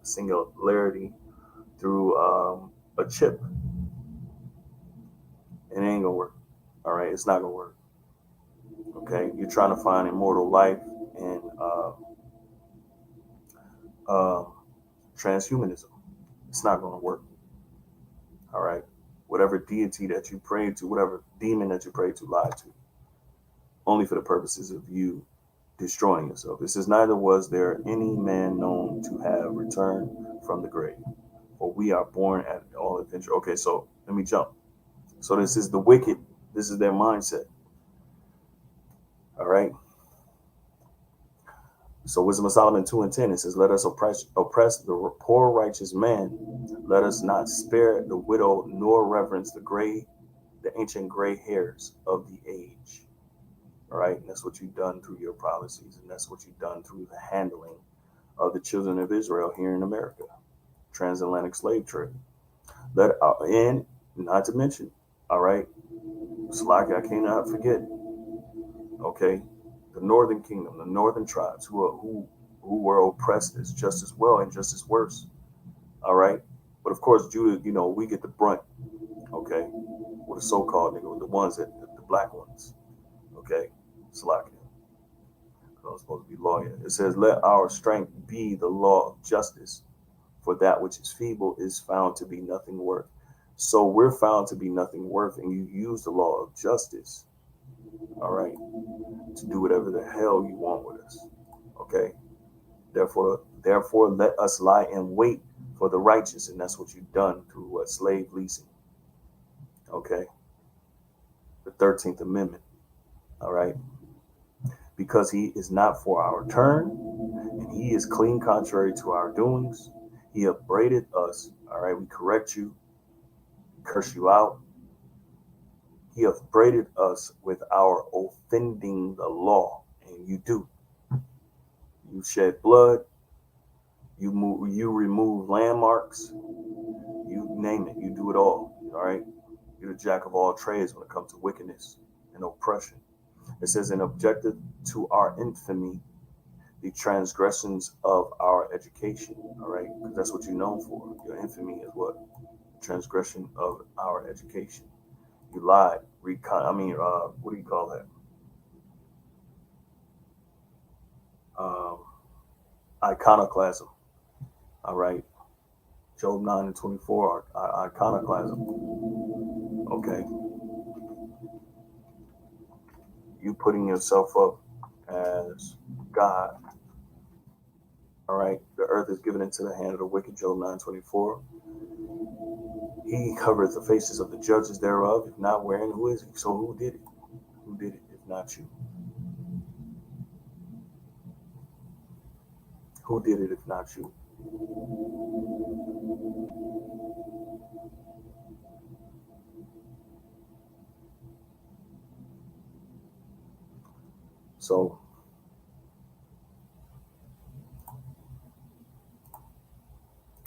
singularity through a chip. It ain't gonna work. All right, it's not gonna work. Okay, you're trying to find immortal life and transhumanism. It's not gonna work. All right, whatever deity that you pray to, whatever demon that you pray to, lie to, only for the purposes of you destroying yourself. It says, neither was there any man known to have returned from the grave, for we are born at all adventure. Okay, so let me jump. So this is the wicked. This is their mindset. All right. So Wisdom of Solomon 2 and 10, it says, let us oppress the poor righteous man. Let us not spare the widow, nor reverence the ancient gray hairs of the age. All right. And that's what you've done through your policies. And that's what you've done through the handling of the children of Israel here in America. Transatlantic slave trade. And Not to mention, all right, Slack, I cannot forget, okay, the northern kingdom, the northern tribes who were oppressed as just as well and just as worse. All right. But of course, Judah, we get the brunt, okay, with the so-called nigga, with the ones the black ones, okay, Slack. I'm supposed to be lawyer. It says, "Let our strength be the law of justice, for that which is feeble is found to be nothing worth." So we're found to be nothing worth, and you use the law of justice, all right, to do whatever the hell you want with us, okay. Therefore, let us lie in wait for the righteous, and that's what you've done through what slave leasing, okay, the 13th Amendment, all right, because he is not for our turn, and he is clean contrary to our doings. He upbraided us, all right. We correct you, curse you out. He upbraided us with our offending the law, and you do. You shed blood. You remove landmarks. You name it. You do it all. All right. You're the jack of all trades when it comes to wickedness and oppression. It says, "And objected to our infamy, the transgressions of our education." All right, because that's what you're known for. Your infamy is what? Transgression of our education. You lied. What do you call that? Um, Iconoclasm. All right. Job 9 and 24 are iconoclasm. Okay. You putting yourself up as God. All right. The earth is given into the hand of the wicked. Job 9:24. He covereth the faces of the judges thereof. If not, wherein who is he? So who did it? Who did it if not you? Who did it if not you? So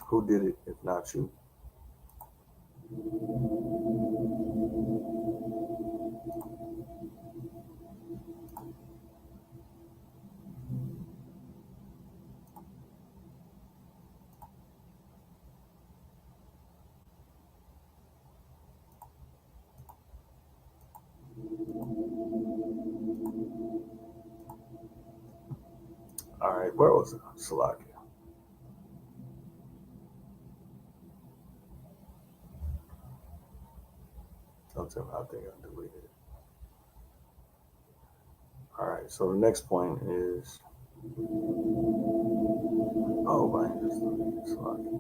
who did it if not you? All right, where was it? Salakia. Don't tell me I think I deleted it. All right, so the next point is, oh, my just deleted Salakia.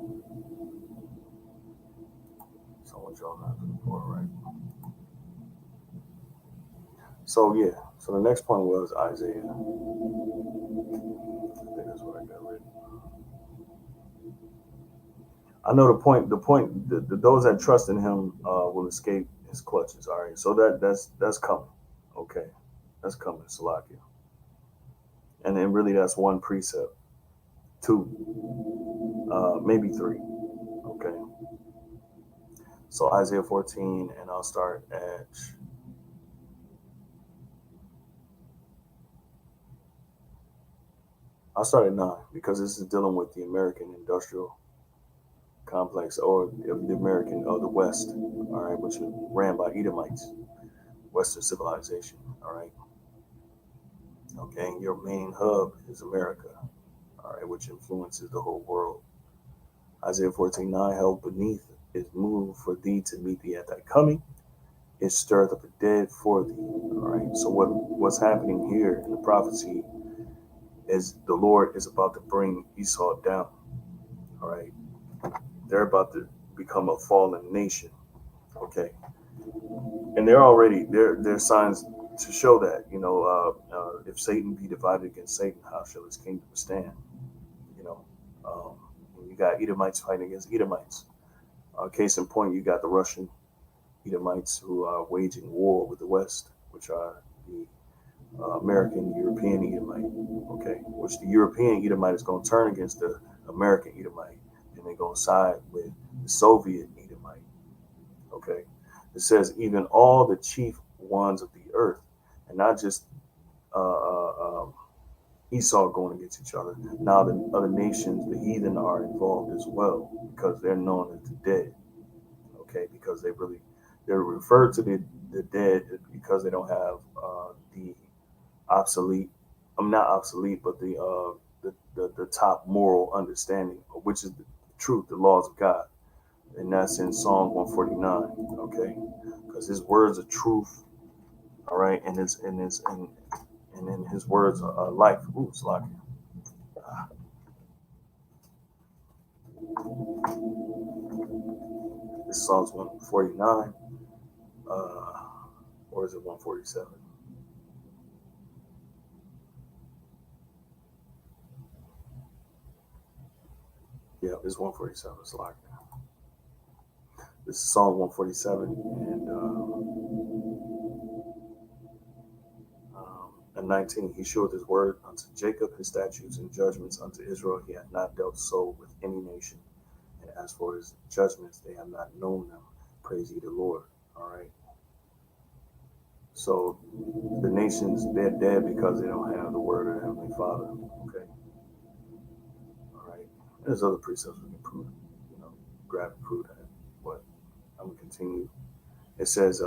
Someone y'all not before, right? So yeah, so the next point was Isaiah. I think that's what I got written. I know the point. Those that trust in Him will escape His clutches. All right, so that's coming. Okay, that's coming, Salakia. And then really that's one precept, two, maybe three. Okay, so Isaiah 14, and I'll start at 9 because this is dealing with the American industrial complex, or the American, or the West, all right, which is ran by Edomites, Western civilization, all right. Okay, and your main hub is America, all right, which influences the whole world. Isaiah 14:9, held beneath is moved for thee to meet thee at thy coming. It stirred up the dead for thee. All right. So what's happening here in the prophecy is the Lord is about to bring Esau down. All right. They're about to become a fallen nation. Okay. And they're already there signs to show that. If Satan be divided against Satan, how shall his kingdom stand? You know, um, you got Edomites fighting against Edomites. Case in point, you got the Russian Edomites who are waging war with the West, which are the American European Edomite. Okay, which the European Edomite is going to turn against the American Edomite, and they're going to side with the Soviet Edomite. Okay. It says, even all the chief ones of the earth, and not just Esau going against each other. Now the other nations, the heathen, are involved as well because they're known as the dead. Okay, because they're referred to the dead because they don't have the obsolete. I'm not obsolete, but the top moral understanding, which is the truth, the laws of God, and that's in Psalm 149. Okay, because His words are truth. All right, and in His words are life. Ooh, it's like this Psalms 149, uh, or is it 147? Yeah, it's 147. It's like this is Psalm 147, and 19. He showed His word unto Jacob, His statutes and judgments unto Israel. He had not dealt so with any nation. And as for His judgments, they have not known them. Praise ye the Lord. All right. So the nations, they're dead because they don't have the word of the Heavenly Father. Okay. All right. There's other precepts we can prove, you know, grab and prove that. But I'm gonna continue. It says,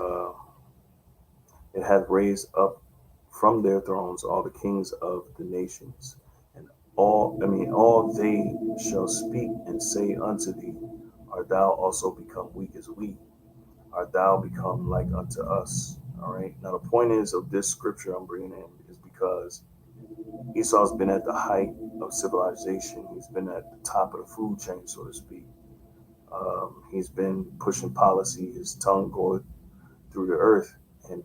it hath raised up from their thrones all the kings of the nations, and all they shall speak and say unto thee, art thou also become weak as we? Art thou become like unto us? All right. Now the point is of this scripture I'm bringing in is because Esau's been at the height of civilization. He's been at the top of the food chain, so to speak. He's been pushing policy. His tongue going through the earth, and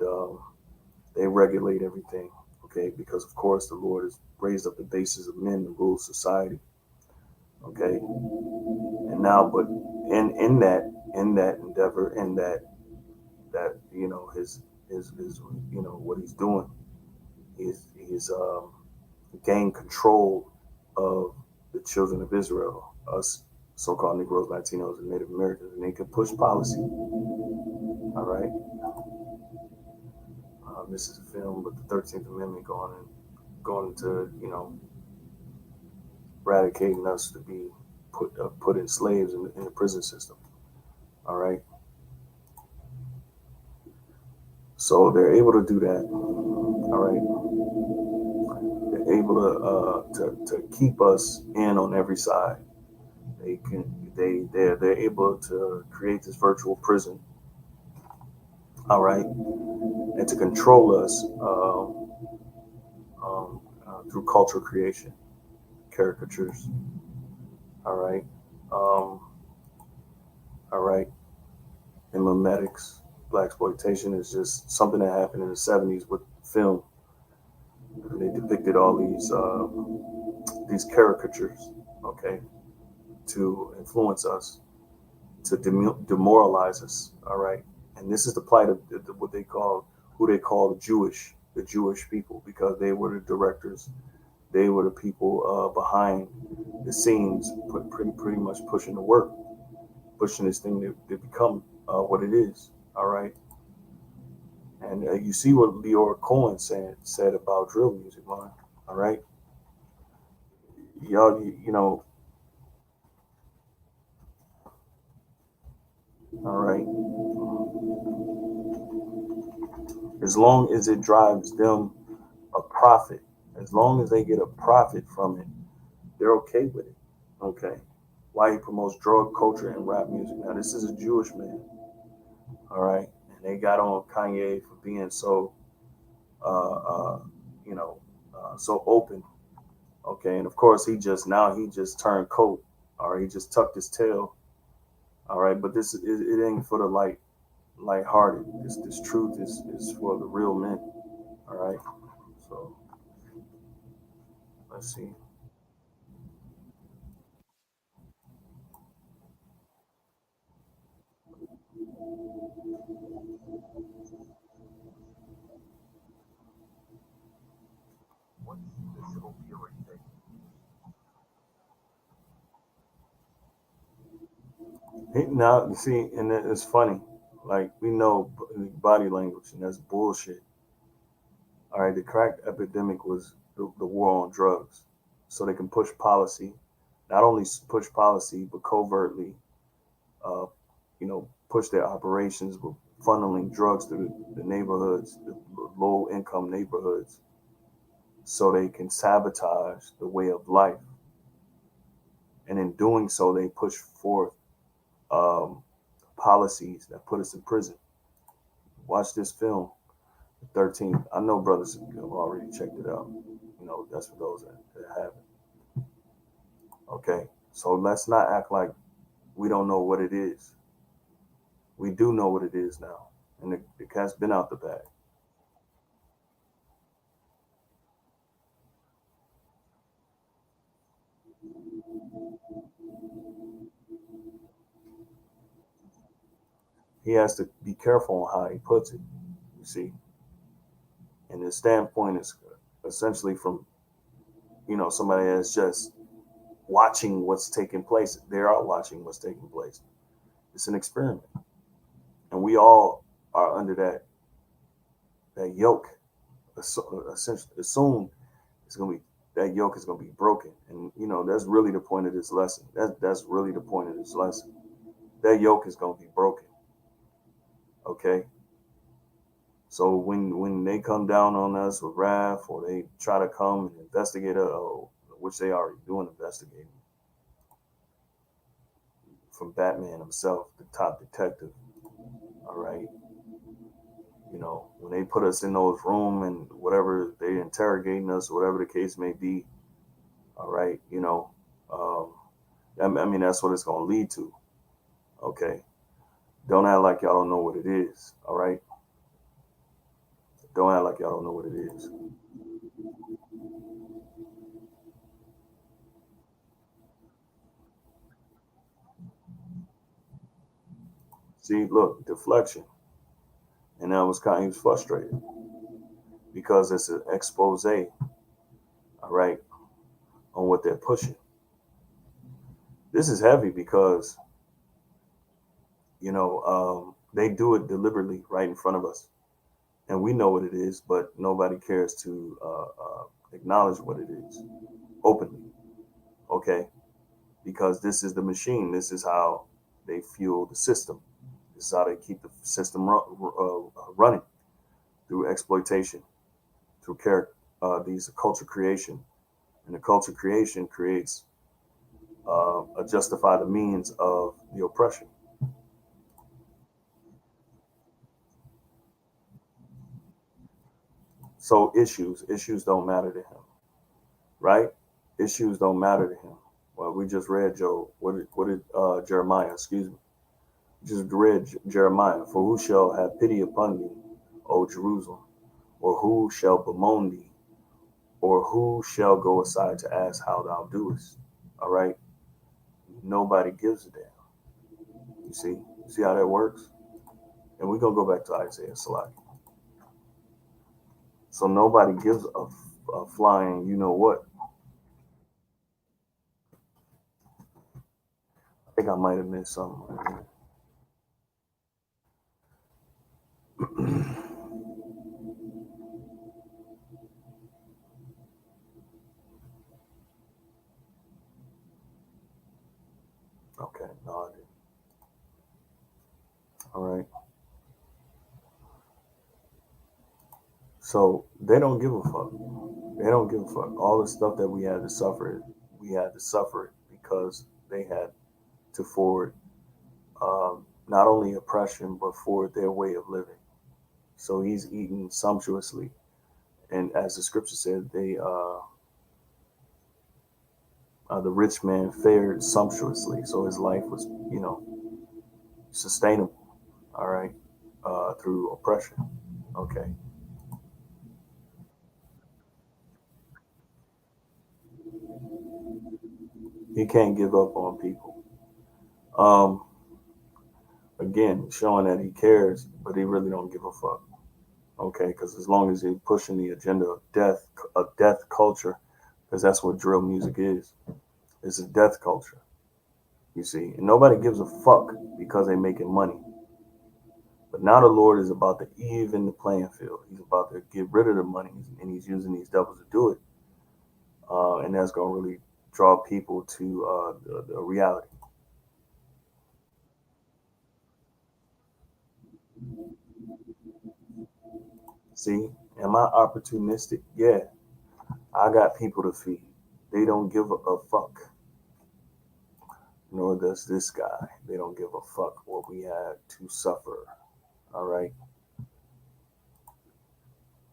they regulate everything. Okay, because of course the Lord has raised up the basis of men to rule society. Okay, and now, but in that endeavor, in that his what he's doing, he's gained control of the children of Israel, us so-called Negroes, Latinos, and Native Americans, and they can push policy. All right, this is a film with the 13th Amendment going to eradicating us to be put in slaves in the prison system. All right, so they're able to do that. All right, they're able to keep us in on every side. They're able to create this virtual prison. All right, and to control us through cultural creation, caricatures. All right, um, all right, and memetics. Black exploitation is just something that happened in the '70s with film. They depicted all these caricatures, okay, to influence us, to demoralize us. All right, and this is the plight of what they call who they call the Jewish people, because they were the directors. They were the people behind the scenes, pretty much pushing the work, pushing this thing to become what it is. All right, and you see what Leora Cohen said about drill music, man. All right, y'all, all right. As long as it drives them a profit, as long as they get a profit from it, they're okay with it. Okay. Why he promotes drug culture and rap music. Now, this is a Jewish man. All right. And they got on Kanye for being so, uh, uh, you know, so open. Okay. And of course, he just turned coat. All right. He just tucked his tail. All right. But it ain't for the lighthearted. This truth is for the real men. All right. So let's see. Now, you see, and it's funny. Like we know body language, and that's bullshit. All right, the crack epidemic was the war on drugs, so they can push policy, not only push policy but covertly, uh, push their operations with funneling drugs through the neighborhoods, the low income neighborhoods, so they can sabotage the way of life. And in doing so, they push forth um, policies that put us in prison. Watch this film, 13th. I know brothers have already checked it out. That's for those that haven't. Okay, so let's not act like we don't know what it is. We do know what it is now, and the cat's been out the bag. He has to be careful on how he puts it. You see, and his standpoint is essentially from somebody that's just watching what's taking place. They are watching what's taking place. It's an experiment, and we all are under that yoke. Essentially, soon it's gonna be that yoke is gonna be broken, and that's really the point of this lesson. That's really the point of this lesson. That yoke is gonna be broken. Okay, so when they come down on us with wrath, or they try to come and investigate us, which they already doing investigating, from Batman himself, the top detective. All right, when they put us in those room and whatever they interrogating us, whatever the case may be. All right, um, I mean that's what it's gonna lead to. Okay, don't act like y'all don't know what it is. All right, don't act like y'all don't know what it is. See, look, deflection, and that was kind. He was frustrated because it's an expose. All right, on what they're pushing. This is heavy because they do it deliberately right in front of us, and we know what it is, but nobody cares to acknowledge what it is openly. Okay, because this is the machine. This is how they fuel the system. This is how they keep the system running through exploitation, through these culture creation, and the culture creation creates a justify the means of the oppression. So issues don't matter to him, right? Issues don't matter to him. Well, we just read Job. What did Jeremiah? Excuse me. Just read Jeremiah. For who shall have pity upon thee, O Jerusalem? Or who shall bemoan thee? Or who shall go aside to ask how thou doest? All right. Nobody gives a damn. You see? See how that works? And we're gonna go back to Isaiah Salaki. So nobody gives a flying, you know what? I think I might have missed something right here. Okay, no, I didn't. All right. So they don't give a fuck. They don't give a fuck. All the stuff that we had to suffer it because they had to forward not only oppression but forward their way of living. So he's eating sumptuously, and as the scripture said, the rich man fared sumptuously. So his life was, sustainable. All right, through oppression. Okay, he can't give up on people. Um, Again, showing that he cares, but he really don't give a fuck. Okay, because as long as he's pushing the agenda of death culture, because that's what drill music is. It's a death culture. You see, and nobody gives a fuck because they're making money. But now the Lord is about to even the playing field. He's about to get rid of the money, and he's using these devils to do it. And that's going to really draw people to the reality. See, am I opportunistic? Yeah, I got people to feed. They don't give a fuck, nor does this guy. They don't give a fuck what we had to suffer. All right.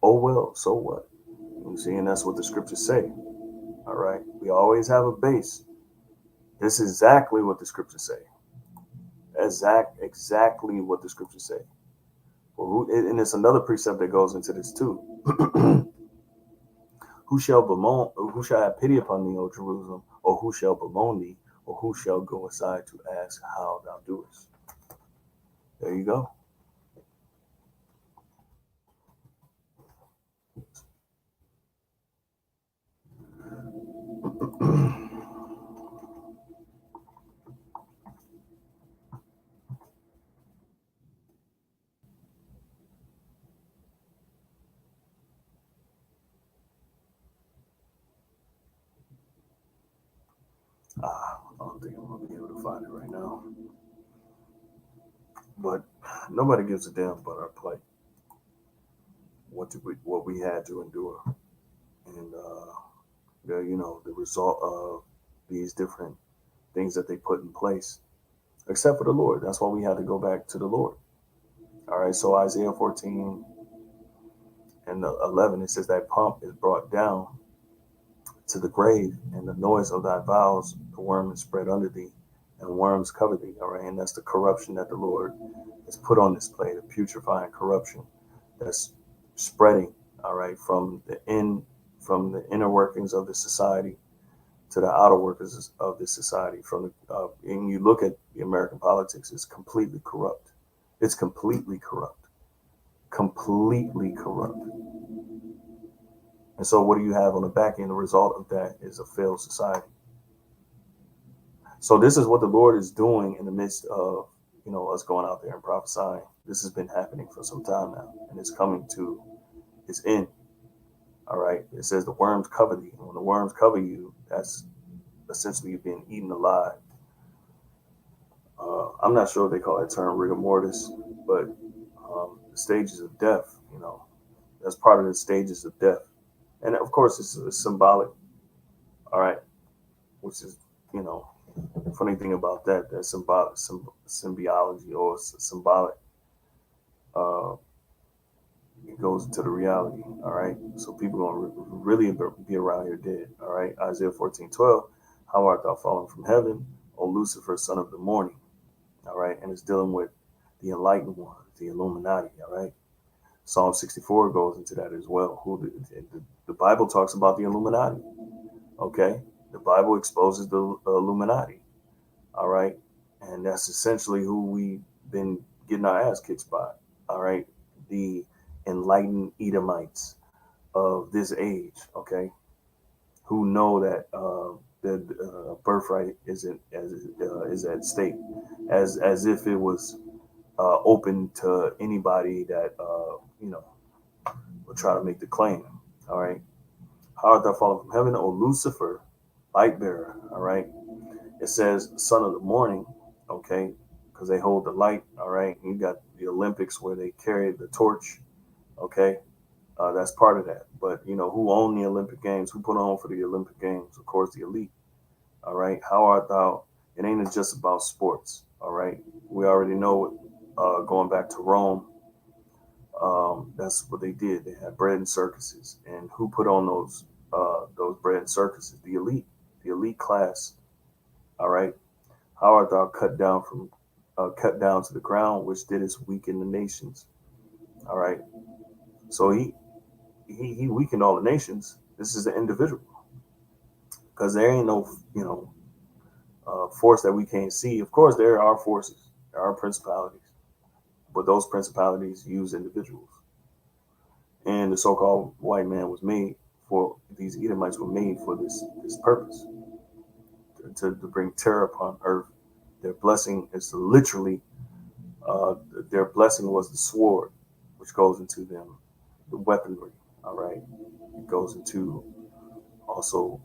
Oh well, so what? You see, and that's what the scriptures say. All right. We always have a base. This is exactly what the scriptures say. Exactly what the scriptures say. Well, and it's another precept that goes into this too. Who shall bemoan? Who shall have pity upon thee, O Jerusalem? Or who shall bemoan thee? Or who shall go aside to ask how thou doest? There you go. I don't think I'm gonna be able to find it right now. But nobody gives a damn about our plight. What we had to endure, and the result of these different things that they put in place, except for the Lord. That's why we had to go back to the Lord. All right. So Isaiah 14 and 11, it says that pomp is brought down to the grave, and the noise of thy vows, the worm is spread under thee, and worms cover thee. All right. And that's the corruption that the Lord has put on display, the putrefying corruption that's spreading, all right, from the inner workings of the society to the outer workers of this society. And you look at the American politics, it's completely corrupt. It's completely corrupt, completely corrupt. And so, what do you have on the back end? The result of that is a failed society. So, this is what the Lord is doing in the midst of us going out there and prophesying. This has been happening for some time now, and it's coming to its end. All right. It says the worms cover thee. And when the worms cover you, that's essentially you've been eaten alive. I'm not sure if they call that term rigor mortis, but the stages of death, that's part of the stages of death. And of course, it's symbolic, all right, which is, you know, the funny thing about that symbolic, symbiology or symbolic, uh, it goes into the reality, all right? So people going to really be around here dead, all right? Isaiah 14:12, how art thou fallen from heaven, O Lucifer, son of the morning, all right? And it's dealing with the enlightened ones, the Illuminati, all right? Psalm 64 goes into that as well. The Bible talks about the Illuminati, okay? The Bible exposes the Illuminati, all right? And that's essentially who we've been getting our ass kicked by, all right? The enlightened Edomites of this age, okay? Who know that the birthright is at stake, as if it was open to anybody that will try to make the claim. All right, how art thou fallen from heaven, O Lucifer, light bearer? All right, it says son of the morning, okay, because they hold the light. All right, you got the Olympics where they carry the torch, okay. That's part of that. But who own the Olympic Games? Who put on for the Olympic Games? Of course, the elite. All right. How art thou? It ain't just about sports. All right. We already know. Going back to Rome, that's what they did. They had bread and circuses, and who put on those bread and circuses? The elite class. All right. How art thou cut down to the ground, which didst weaken the nations? All right. So he weakened all the nations. This is an individual, because there ain't no force that we can't see. Of course, there are forces, there are principalities, but those principalities use individuals. And the so-called white man was made for these Edomites were made for this purpose to bring terror upon earth. Their blessing is to literally Uh, their blessing was the sword, which goes into them, the weaponry. All right, it goes into also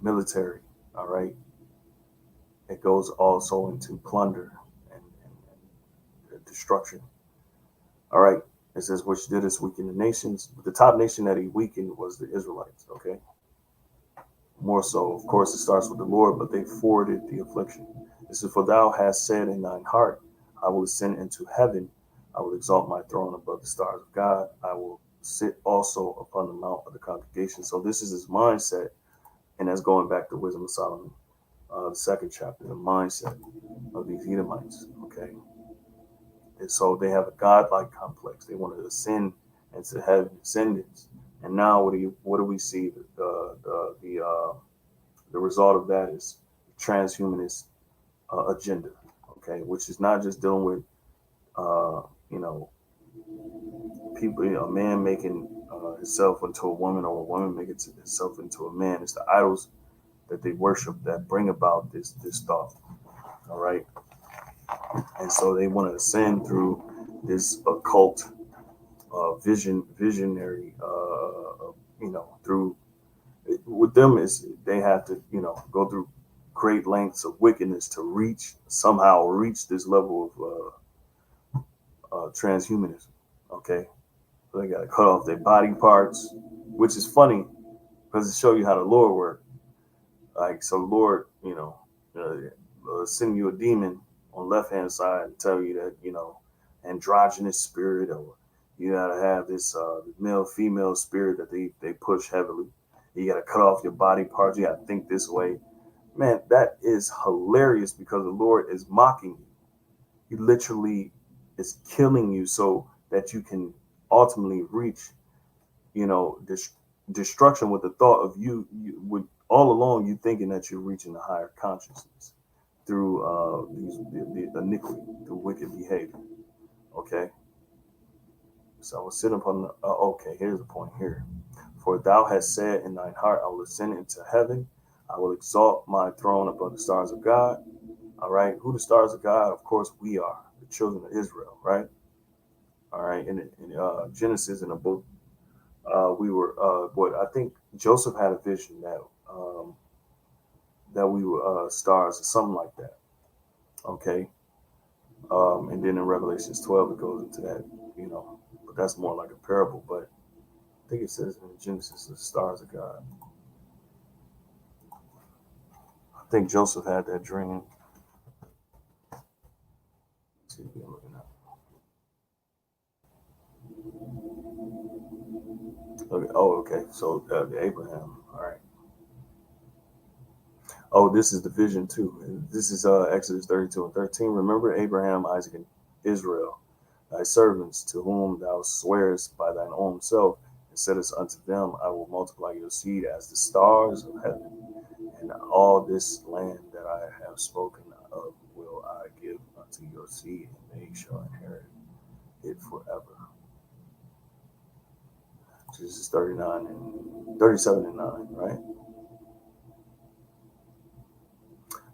military. All right, it goes also into plunder and destruction. All right, it says which did us weaken the nations. But the top nation that he weakened was the Israelites. Okay, more so, of course, it starts with the Lord, but they forwarded the affliction. This is for thou hast said in thine heart, I will ascend into heaven. I will exalt my throne above the stars of God. I will sit also upon the mount of the congregation. So this is his mindset, and that's going back to Wisdom of Solomon, the second chapter, the mindset of these Edomites. Okay, and so they have a godlike complex. They want to ascend into heaven, ascendance. And now, what do we see? The result of that is transhumanist agenda, okay, which is not just dealing with uh, you know people, a man making himself into a woman or a woman making itself into a man. It's the idols that they worship that bring about this thought. All right, and so they want to ascend through this occult visionary, through with them is they have to go through great lengths of wickedness to reach this level of transhumanism. Okay, so they got to cut off their body parts, which is funny because it show you how the Lord works. Like, so Lord, send you a demon on left hand side and tell you that androgynous spirit, or you gotta have this male female spirit that they push heavily. You gotta cut off your body parts. You gotta think this way. Man, that is hilarious because the Lord is mocking you. He literally is killing you so that you can ultimately reach, destruction with the thought of you with all along you thinking that you're reaching a higher consciousness through the iniquity, through wicked behavior. Okay, so I was sitting upon the. Okay, here's the point here. For thou hast said in thine heart, I will ascend into heaven. I will exalt my throne above the stars of God. All right, who the stars of God? Of course, we are the children of Israel, right? All right, in Genesis in the book, we were what I think Joseph had a vision that we were stars or something like that. Okay, and then in Revelations 12 it goes into that, but that's more like a parable. But I think it says in Genesis the stars of God. I think Joseph had that dream. Let's see if I'm looking at. Okay. Oh, okay. So Abraham. All right. Oh, this is the vision too. This is Exodus 32 and 13. Remember Abraham, Isaac, and Israel, thy servants, to whom thou swearest by thine own self, and saidest unto them, I will multiply your seed as the stars of heaven, and all this land that I have spoken of will I give unto your seed, and they shall inherit it forever. Genesis 39 and 37 and 9, right?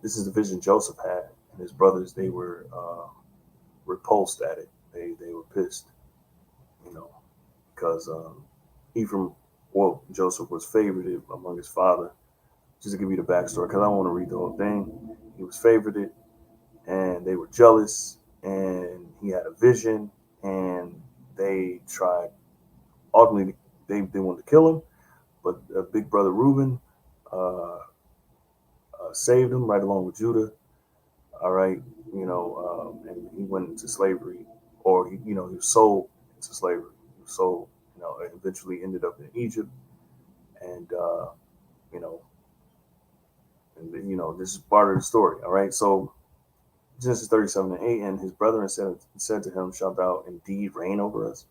This is the vision Joseph had, and his brothers, they were repulsed at it. They were pissed, you know, because Ephraim, well, Joseph was favored among his father. Just to give you the backstory, because I don't want to read the whole thing. He was favored, and they were jealous, and he had a vision, and they tried. Ultimately, they wanted to kill him, but big brother Reuben uh, saved him right along with Judah. All right, and he went into slavery, or he was sold into slavery. He was sold, and eventually ended up in Egypt, and you know, this is part of the story. All right, so Genesis 37 and 8, and his brethren said to him, shalt thou indeed reign over us,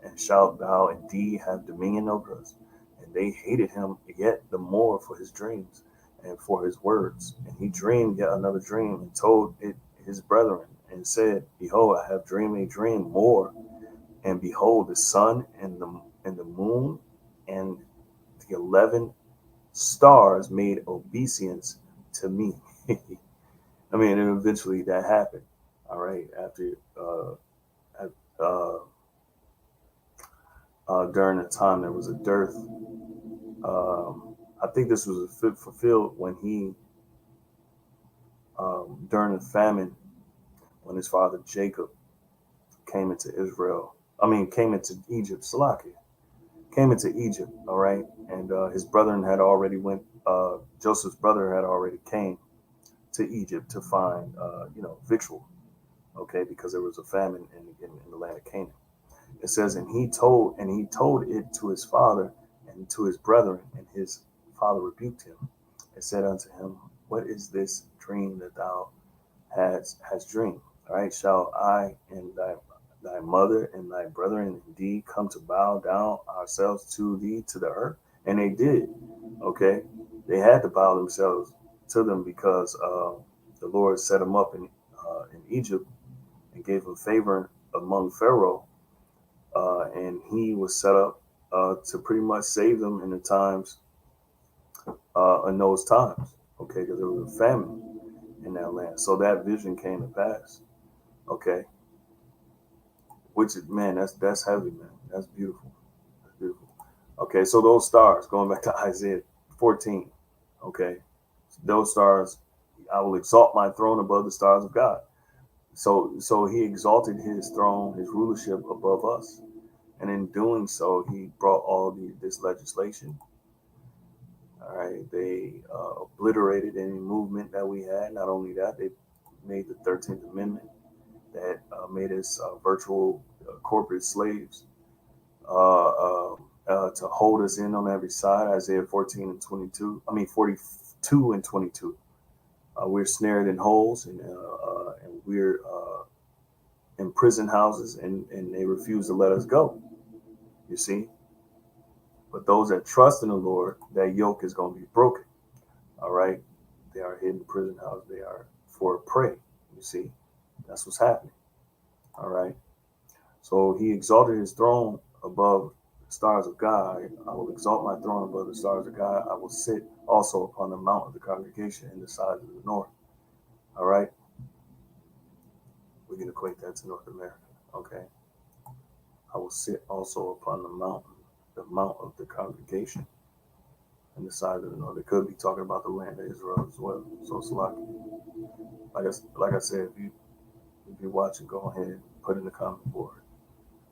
and shalt thou indeed have dominion over us? And they hated him yet the more for his dreams and for his words. And he dreamed yet another dream and told it his brethren, and said, behold, I have dreamed a dream more, and behold, the sun and the moon and the 11 stars made obeisance to me. I mean, and eventually that happened. All right, after during the time there was a dearth. I think this was fulfilled when he during the famine when his father Jacob came into Israel. I mean, came into Egypt. Salakia came into Egypt. All right, and his brethren had already went. Joseph's brother had already came to Egypt to find, victual. Okay, because there was a famine in the land of Canaan. It says, and he told it to his father and to his brethren, and his father rebuked him and said unto him, what is this dream that thou has dreamed? All right, shall I and thy mother and thy brethren indeed come to bow down ourselves to thee to the earth? And they did. Okay, they had to bow themselves to them because the Lord set them up in Egypt and gave them favor among Pharaoh, and he was set up to pretty much save them in those times. Okay, because there was a famine in that land, so that vision came to pass. Okay, which is, man, that's heavy, man. That's beautiful. That's beautiful. Okay, so those stars, going back to Isaiah 14. Okay, those stars, I will exalt my throne above the stars of God. So he exalted his throne, his rulership above us, and in doing so, he brought this legislation. All right, they obliterated any movement that we had. Not only that, they made the 13th Amendment that made us virtual corporate slaves to hold us in on every side. Isaiah 14 and 22. I mean 42 and 22. We're snared in holes and we're in prison houses, and they refuse to let us go. You see, but those that trust in the Lord, that yoke is going to be broken. All right, they are hidden in prison house. They are for prey. You see, that's what's happening. All right. So he exalted his throne above the stars of God. I will exalt my throne above the stars of God. I will sit also upon the mount of the congregation in the sides of the north. All right. We can equate that to North America. Okay. I will sit also upon the mount of the congregation in the sides of the north. It could be talking about the land of Israel as well. So it's like I said, if you're watching, go ahead and put in the comment board.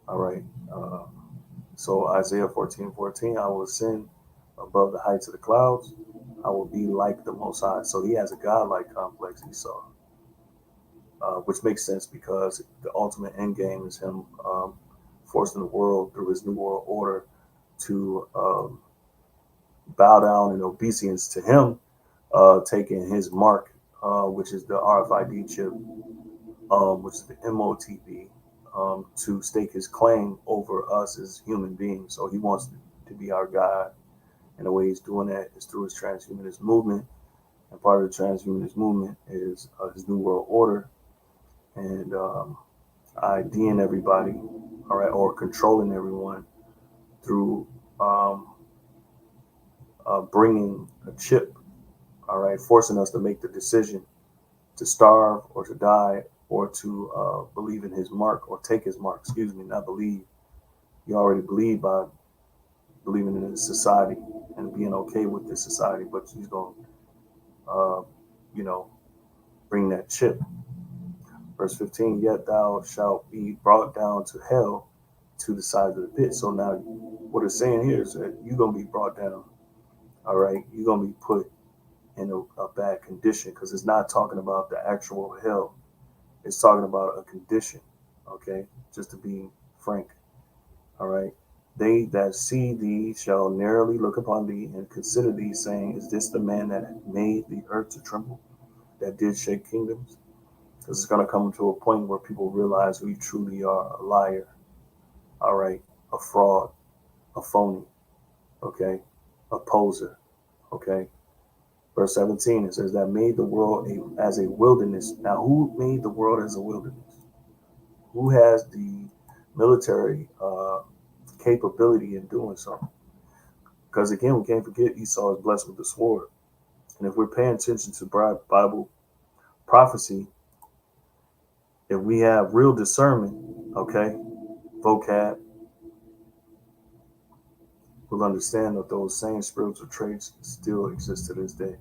All right. So Isaiah 14:14, I will ascend above the heights of the clouds. I will be like the Most High. So he has a godlike complex, Esau, which makes sense because the ultimate end game is him forcing the world through his new world order to bow down in obeisance to him, taking his mark, which is the RFID chip, which is the MOTB, to stake his claim over us as human beings. So he wants to be our God. And the way he's doing that is through his transhumanist movement. And part of the transhumanist movement is his New World Order and IDing everybody, all right, or controlling everyone through bringing a chip, all right, forcing us to make the decision to starve or to die or to believe in his mark or take his mark, excuse me, not believe. You already believe by believing in this society and being okay with this society, but he's going to, bring that chip. Verse 15, yet thou shalt be brought down to hell to the side of the pit. So now what it's saying here is that you're going to be brought down. All right. You're going to be put in a bad condition because it's not talking about the actual hell. It's talking about a condition. Okay. Just to be frank. All right. They that see thee shall narrowly look upon thee and consider thee, saying, is this the man that made the earth to tremble, that did shake kingdoms? Because it's going to come to a point where people realize who you truly are: a liar, all right, a fraud, a phony, okay, a poser, okay. Verse 17, it says that made the world as a wilderness. Now, who made the world as a wilderness? Who has the military capability in doing so? Because again, we can't forget Esau is blessed with the sword. And if we're paying attention to Bible prophecy, If we have real discernment, okay, vocab, we'll understand that those same spiritual traits still exist to this day.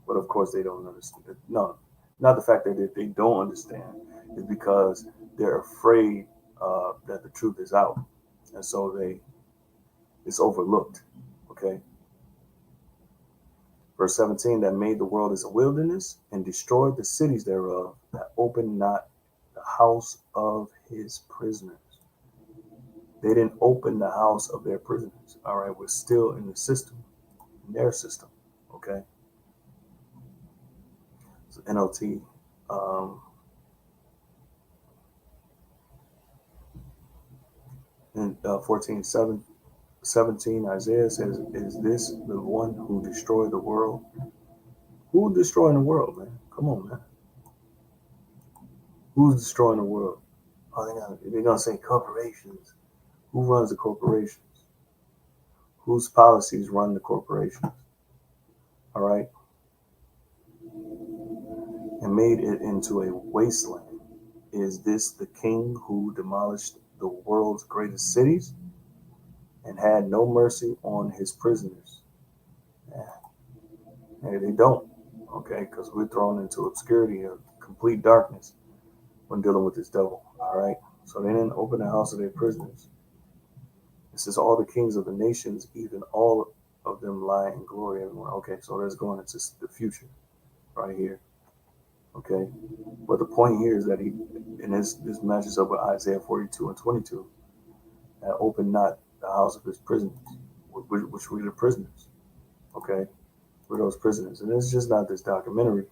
But of course, they don't understand. No, not the fact that they don't understand, is because they're afraid that the truth is out, and so it's overlooked. Okay, verse 17: that made the world as a wilderness and destroyed the cities thereof, that opened not the house of his prisoners. They didn't open the house of their prisoners. All right, we're still in the system, in their system. Okay, so NLT. Um, in 14:17, Isaiah says, "Is this the one who destroyed the world? Who's destroying the world, man? Come on, man. Who's destroying the world? Oh, they're gonna say corporations. Who runs the corporations? Whose policies run the corporations? All right, and made it into a wasteland. Is this the king who demolished the world's greatest cities and had no mercy on his prisoners?" Yeah, hey, they don't. Okay, because we're thrown into obscurity of complete darkness when dealing with this devil. All right, so they didn't open the house of their prisoners. It says all the kings of the nations, even all of them lie in glory everywhere. Okay, so that's going into the future right here. Okay, but the point here is that and this matches up with Isaiah 42:22, that open not the house of his prisoners, which were the prisoners. Okay, we're those prisoners, and it's just not this documentary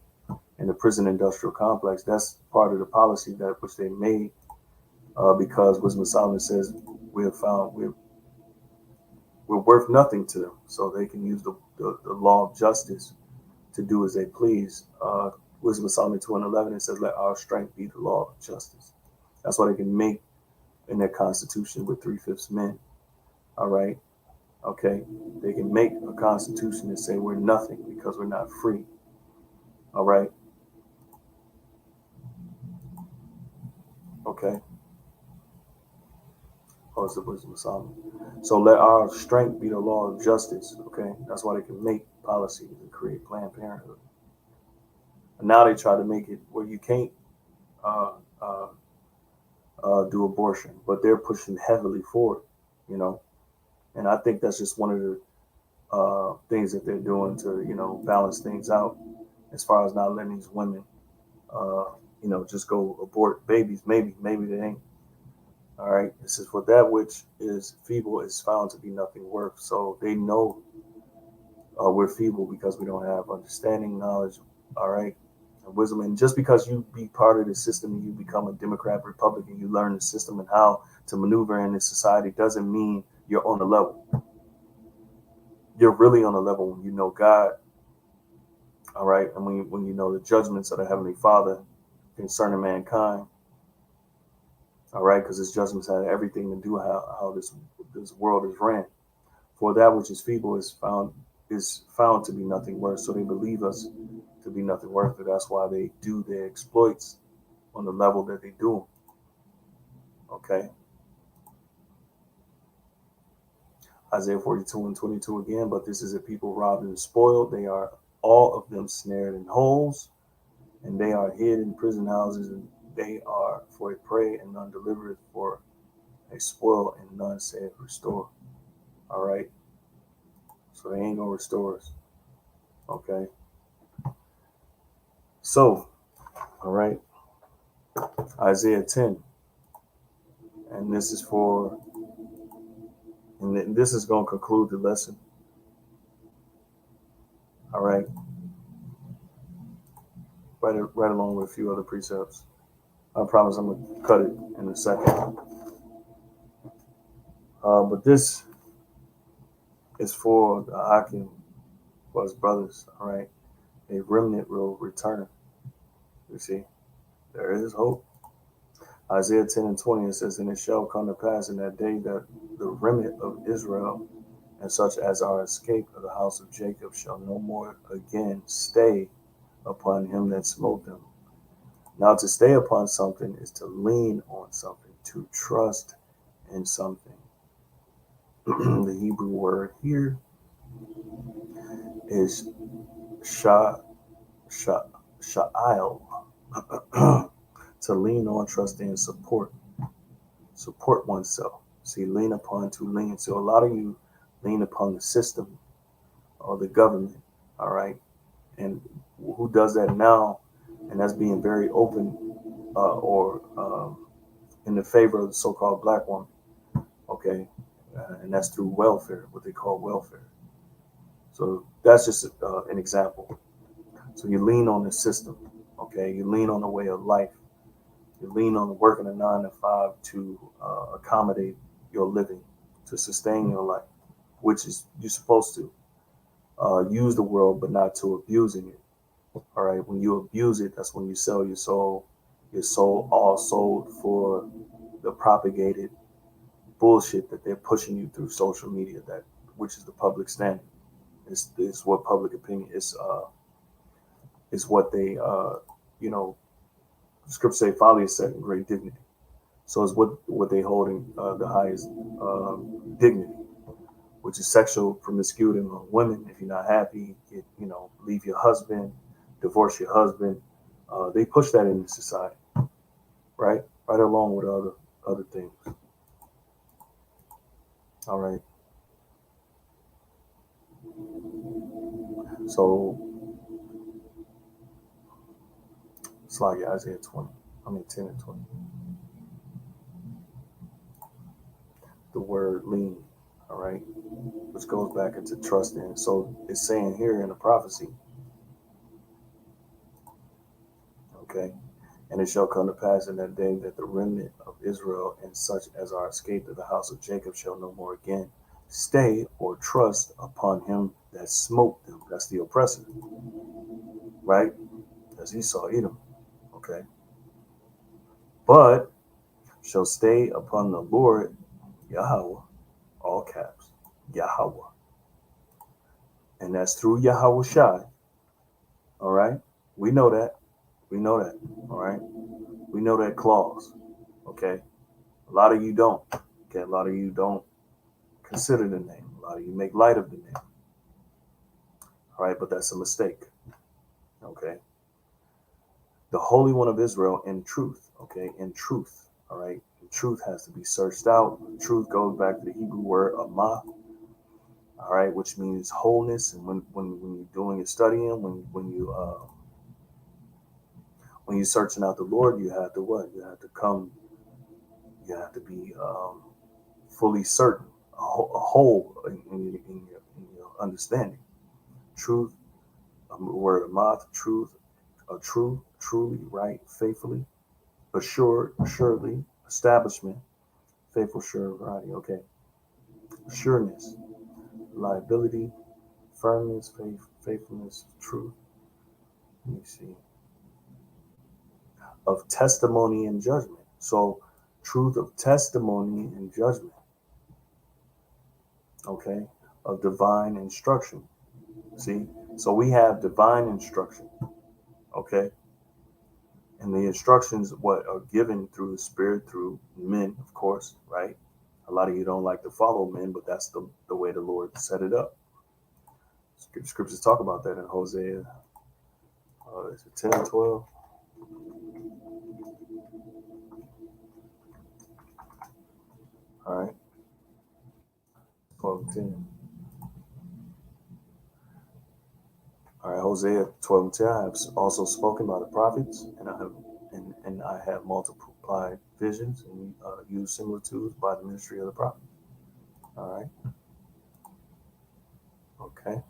in the prison industrial complex. That's part of the policy that which they made, because Wisdom of Solomon says we have found we're worth nothing to them, so they can use the law of justice to do as they please. Wisdom of Solomon 2:11, it says, "Let our strength be the law of justice." That's why they can make in their constitution with 3/5 men. All right, okay, they can make a constitution and say we're nothing because we're not free. All right, okay. Oh, it's the Wisdom of Solomon. So let our strength be the law of justice. Okay, that's why they can make policies and create Planned Parenthood. And now they try to make it where you can't uh, uh, do abortion, but they're pushing heavily for it. You know, and I think that's just one of the things that they're doing to balance things out as far as not letting these women uh, just go abort babies. Maybe they ain't. All right. This is for that which is feeble is found to be nothing worth. So they know we're feeble because we don't have understanding, knowledge. All right. And wisdom. And just because you be part of the system and you become a Democrat, Republican, you learn the system and how to maneuver in this society doesn't mean you're on a level. You're really on a level when you know God. All right. And when you know the judgments of the Heavenly Father concerning mankind. All right, because his judgments have everything to do how this world is ran. For that which is feeble is found to be nothing worth. So they believe us to be nothing worth. But that's why they do their exploits on the level that they do them. Okay. Isaiah 42:22 again. But this is a people robbed and spoiled. They are all of them snared in holes, and they are hid in prison houses, and they are for a prey, and none delivereth, for a spoil, and none saith restore. All right. So they ain't gonna restore us. Okay. So, all right, Isaiah 10, and this is for, and this is gonna conclude the lesson. All right, right along with a few other precepts. I promise I'm gonna cut it in a second. But this is for the Akim, for his brothers. All right, a remnant will return. You see, there is hope. Isaiah 10:20, it says, "And it shall come to pass in that day that the remnant of Israel and such as are escaped of the house of Jacob shall no more again stay upon him that smote them." Now, to stay upon something is to lean on something, to trust in something. The Hebrew word here is sha, sha, sha'il, to lean on, trust in, support oneself. See, lean upon, to lean. So a lot of you lean upon the system or the government, all right? And who does that now? And that's being very open or in the favor of the so-called black woman, okay? And that's through welfare, what they call welfare. So that's just an example. So you lean on the system, okay? You lean on the way of life. You lean on working a 9 to 5 to accommodate your living, to sustain your life, which is you're supposed to use the world, but not to abusing it. All right. When you abuse it, that's when you sell your soul all sold for the propagated bullshit that they're pushing you through social media, that which is the public standard. Is what public opinion is what they you know scripts say folly is set in great dignity. So it's what they hold in the highest dignity, which is sexual promiscuity among women. If you're not happy, leave your husband, divorce your husband. They push that into society, right? Right along with other things. All right. So it's like Isaiah 20. I mean 10 and 20. The word lean, all right, which goes back into trust in. So it's saying here in the prophecy, okay, and it shall come to pass in that day that the remnant of Israel and such as are escaped of the house of Jacob shall no more again stay or trust upon him that smote them. That's the oppressor, right? As Esau Edom, okay? But shall stay upon the Lord Yahweh, all caps, Yahweh. And that's through Yahweh Shai, all right? We know that. We know that, all right? We know that clause, okay? A lot of you don't, okay? A lot of you don't consider the name. A lot of you make light of the name. All right, but that's a mistake. Okay. The Holy One of Israel in truth. Okay, in truth. All right. The truth has to be searched out. The truth goes back to the Hebrew word amah. All right, which means wholeness. And when you're doing your studying, when you're searching out the Lord, you have to what? You have to come. You have to be fully certain, a whole in your understanding. Truth, word of mouth, truth, true, truly, right, faithfully, assured, assuredly, establishment, faithful, sure, right, okay, sureness, reliability, firmness, faithfulness, truth. Let me see. Of testimony and judgment. So, truth of testimony and judgment, okay, of divine instruction. See, so we have divine instruction, okay, and the instructions what are given through the Spirit, through men, of course, right? A lot of you don't like to follow men, but that's the way the Lord set it up. Scriptures talk about that in Hosea, is it 10 and 12? All right, 12 and 10. All right, Hosea 12 and 10. I have also spoken by the prophets, and I have multiplied visions and used similitudes by the ministry of the prophet. All right, okay.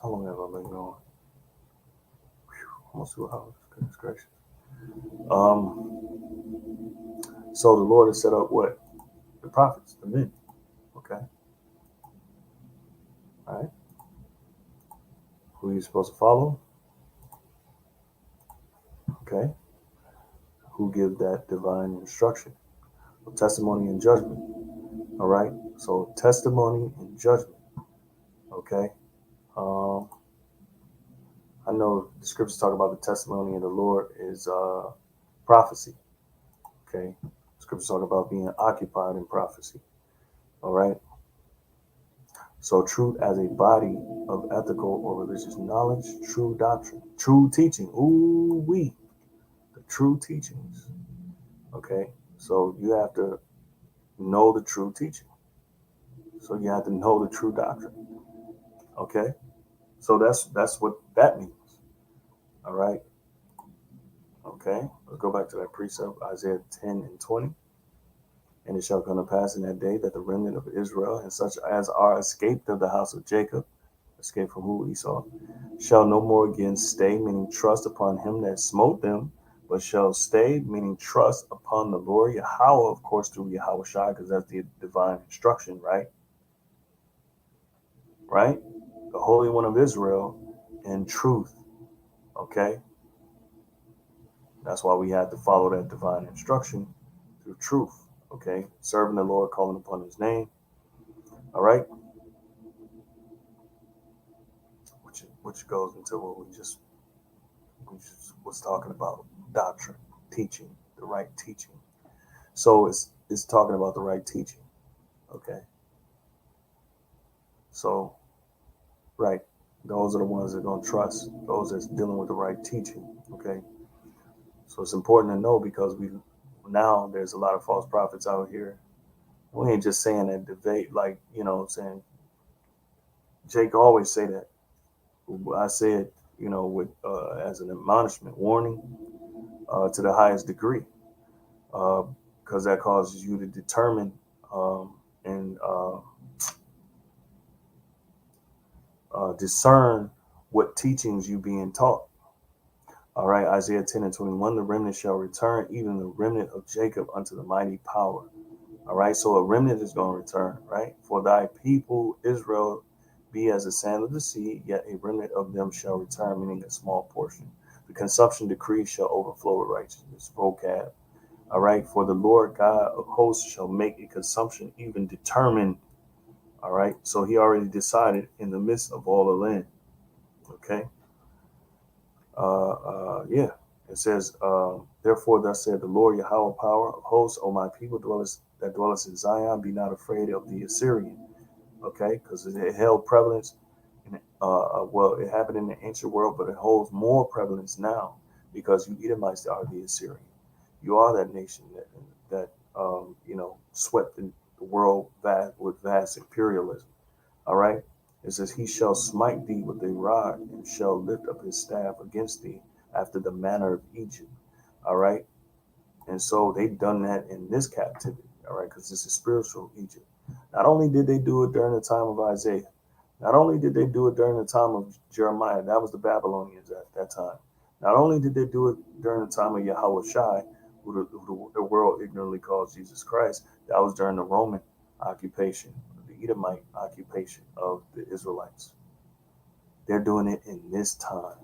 How long have I been going? Almost 2 hours. Goodness gracious. So the Lord has set up what? The prophets, the men. Okay. All right. Who are you supposed to follow? Okay. Who give that divine instruction? Testimony and judgment. All right. So testimony and judgment. Okay. Um, I know the scriptures talk about the testimony of the Lord is prophecy. Okay, scriptures talk about being occupied in prophecy. All right. So truth as a body of ethical or religious knowledge, true doctrine, true teaching. Ooh wee, the true teachings. Okay, so you have to know the true teaching. So you have to know the true doctrine. Okay, so that's what that means. All right. Okay, let's go back to that precept, Isaiah 10:20. And it shall come to pass in that day that the remnant of Israel and such as are escaped of the house of Jacob, escaped from who? Esau, shall no more again stay, meaning trust upon him that smote them, but shall stay, meaning trust upon the Lord Yahweh, of course, through Yahweh Shai, because that's the divine instruction, right? Right? The Holy One of Israel in truth. Okay? That's why we had to follow that divine instruction through truth. Okay? Serving the Lord, calling upon his name. All right? Which goes into what we just was talking about, doctrine, teaching, the right teaching. So it's talking about the right teaching. Okay. So right, those are the ones that are gonna trust, those that's dealing with the right teaching. Okay. So it's important to know because we now there's a lot of false prophets out here. We ain't just saying that debate, like, what I'm saying. Jake always say that. I say it, with as an admonishment, warning, to the highest degree, because that causes you to determine and discern what teachings you being taught. All right, Isaiah 10:21, the remnant shall return, even the remnant of Jacob unto the mighty power. All right, so a remnant is going to return, right? For thy people Israel be as the sand of the sea, yet a remnant of them shall return, meaning a small portion. The consumption decree shall overflow with righteousness. Vocab. All right, for the Lord God of hosts shall make a consumption even determined. All right, so he already decided in the midst of all the land. Okay. Yeah. It says, therefore, thus said the Lord Yahweh, power of hosts, O my people that dwellest in Zion, be not afraid of the Assyrian. Okay, because it held prevalence. Well, it happened in the ancient world, but it holds more prevalence now because you Edomites are the Assyrian. You are that nation that swept the world with vast imperialism. All right. It says, he shall smite thee with a rod and shall lift up his staff against thee after the manner of Egypt. All right. And so they've done that in this captivity. All right. Because this is spiritual Egypt. Not only did they do it during the time of Isaiah, not only did they do it during the time of Jeremiah, that was the Babylonians at that time. Not only did they do it during the time of Yahweh Shai, who the world ignorantly calls Jesus Christ, that was during the Roman occupation, the Edomite occupation of the Israelites. They're doing it in this time,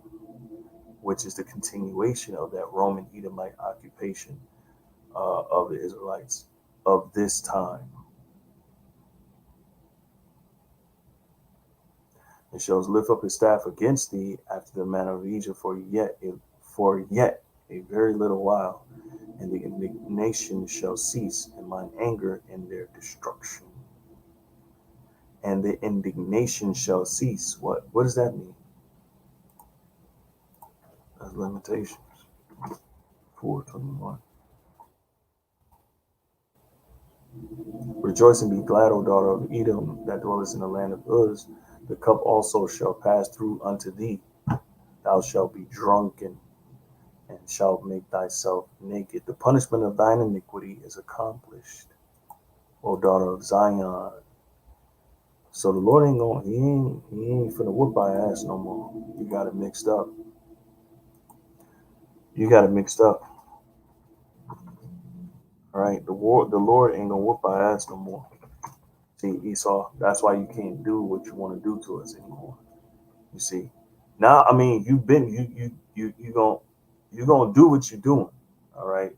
which is the continuation of that Roman Edomite occupation of the Israelites of this time. It shows lift up his staff against thee after the manner of Egypt for yet a very little while, and the indignation shall cease, and mine anger in their destruction. And the indignation shall cease. What does that mean? That's Lamentations 4:21. Rejoice and be glad, O daughter of Edom, that dwellest in the land of Uz. The cup also shall pass through unto thee. Thou shalt be drunken and shalt make thyself naked. The punishment of thine iniquity is accomplished, O daughter of Zion. So the Lord ain't going, he ain't finna whoop my ass no more. You got it mixed up. You got it mixed up. All right. The Lord ain't gonna whoop my ass no more. See, Esau, that's why you can't do what you want to do to us anymore. You see. Now, I mean, you gonna do what you're doing. All right.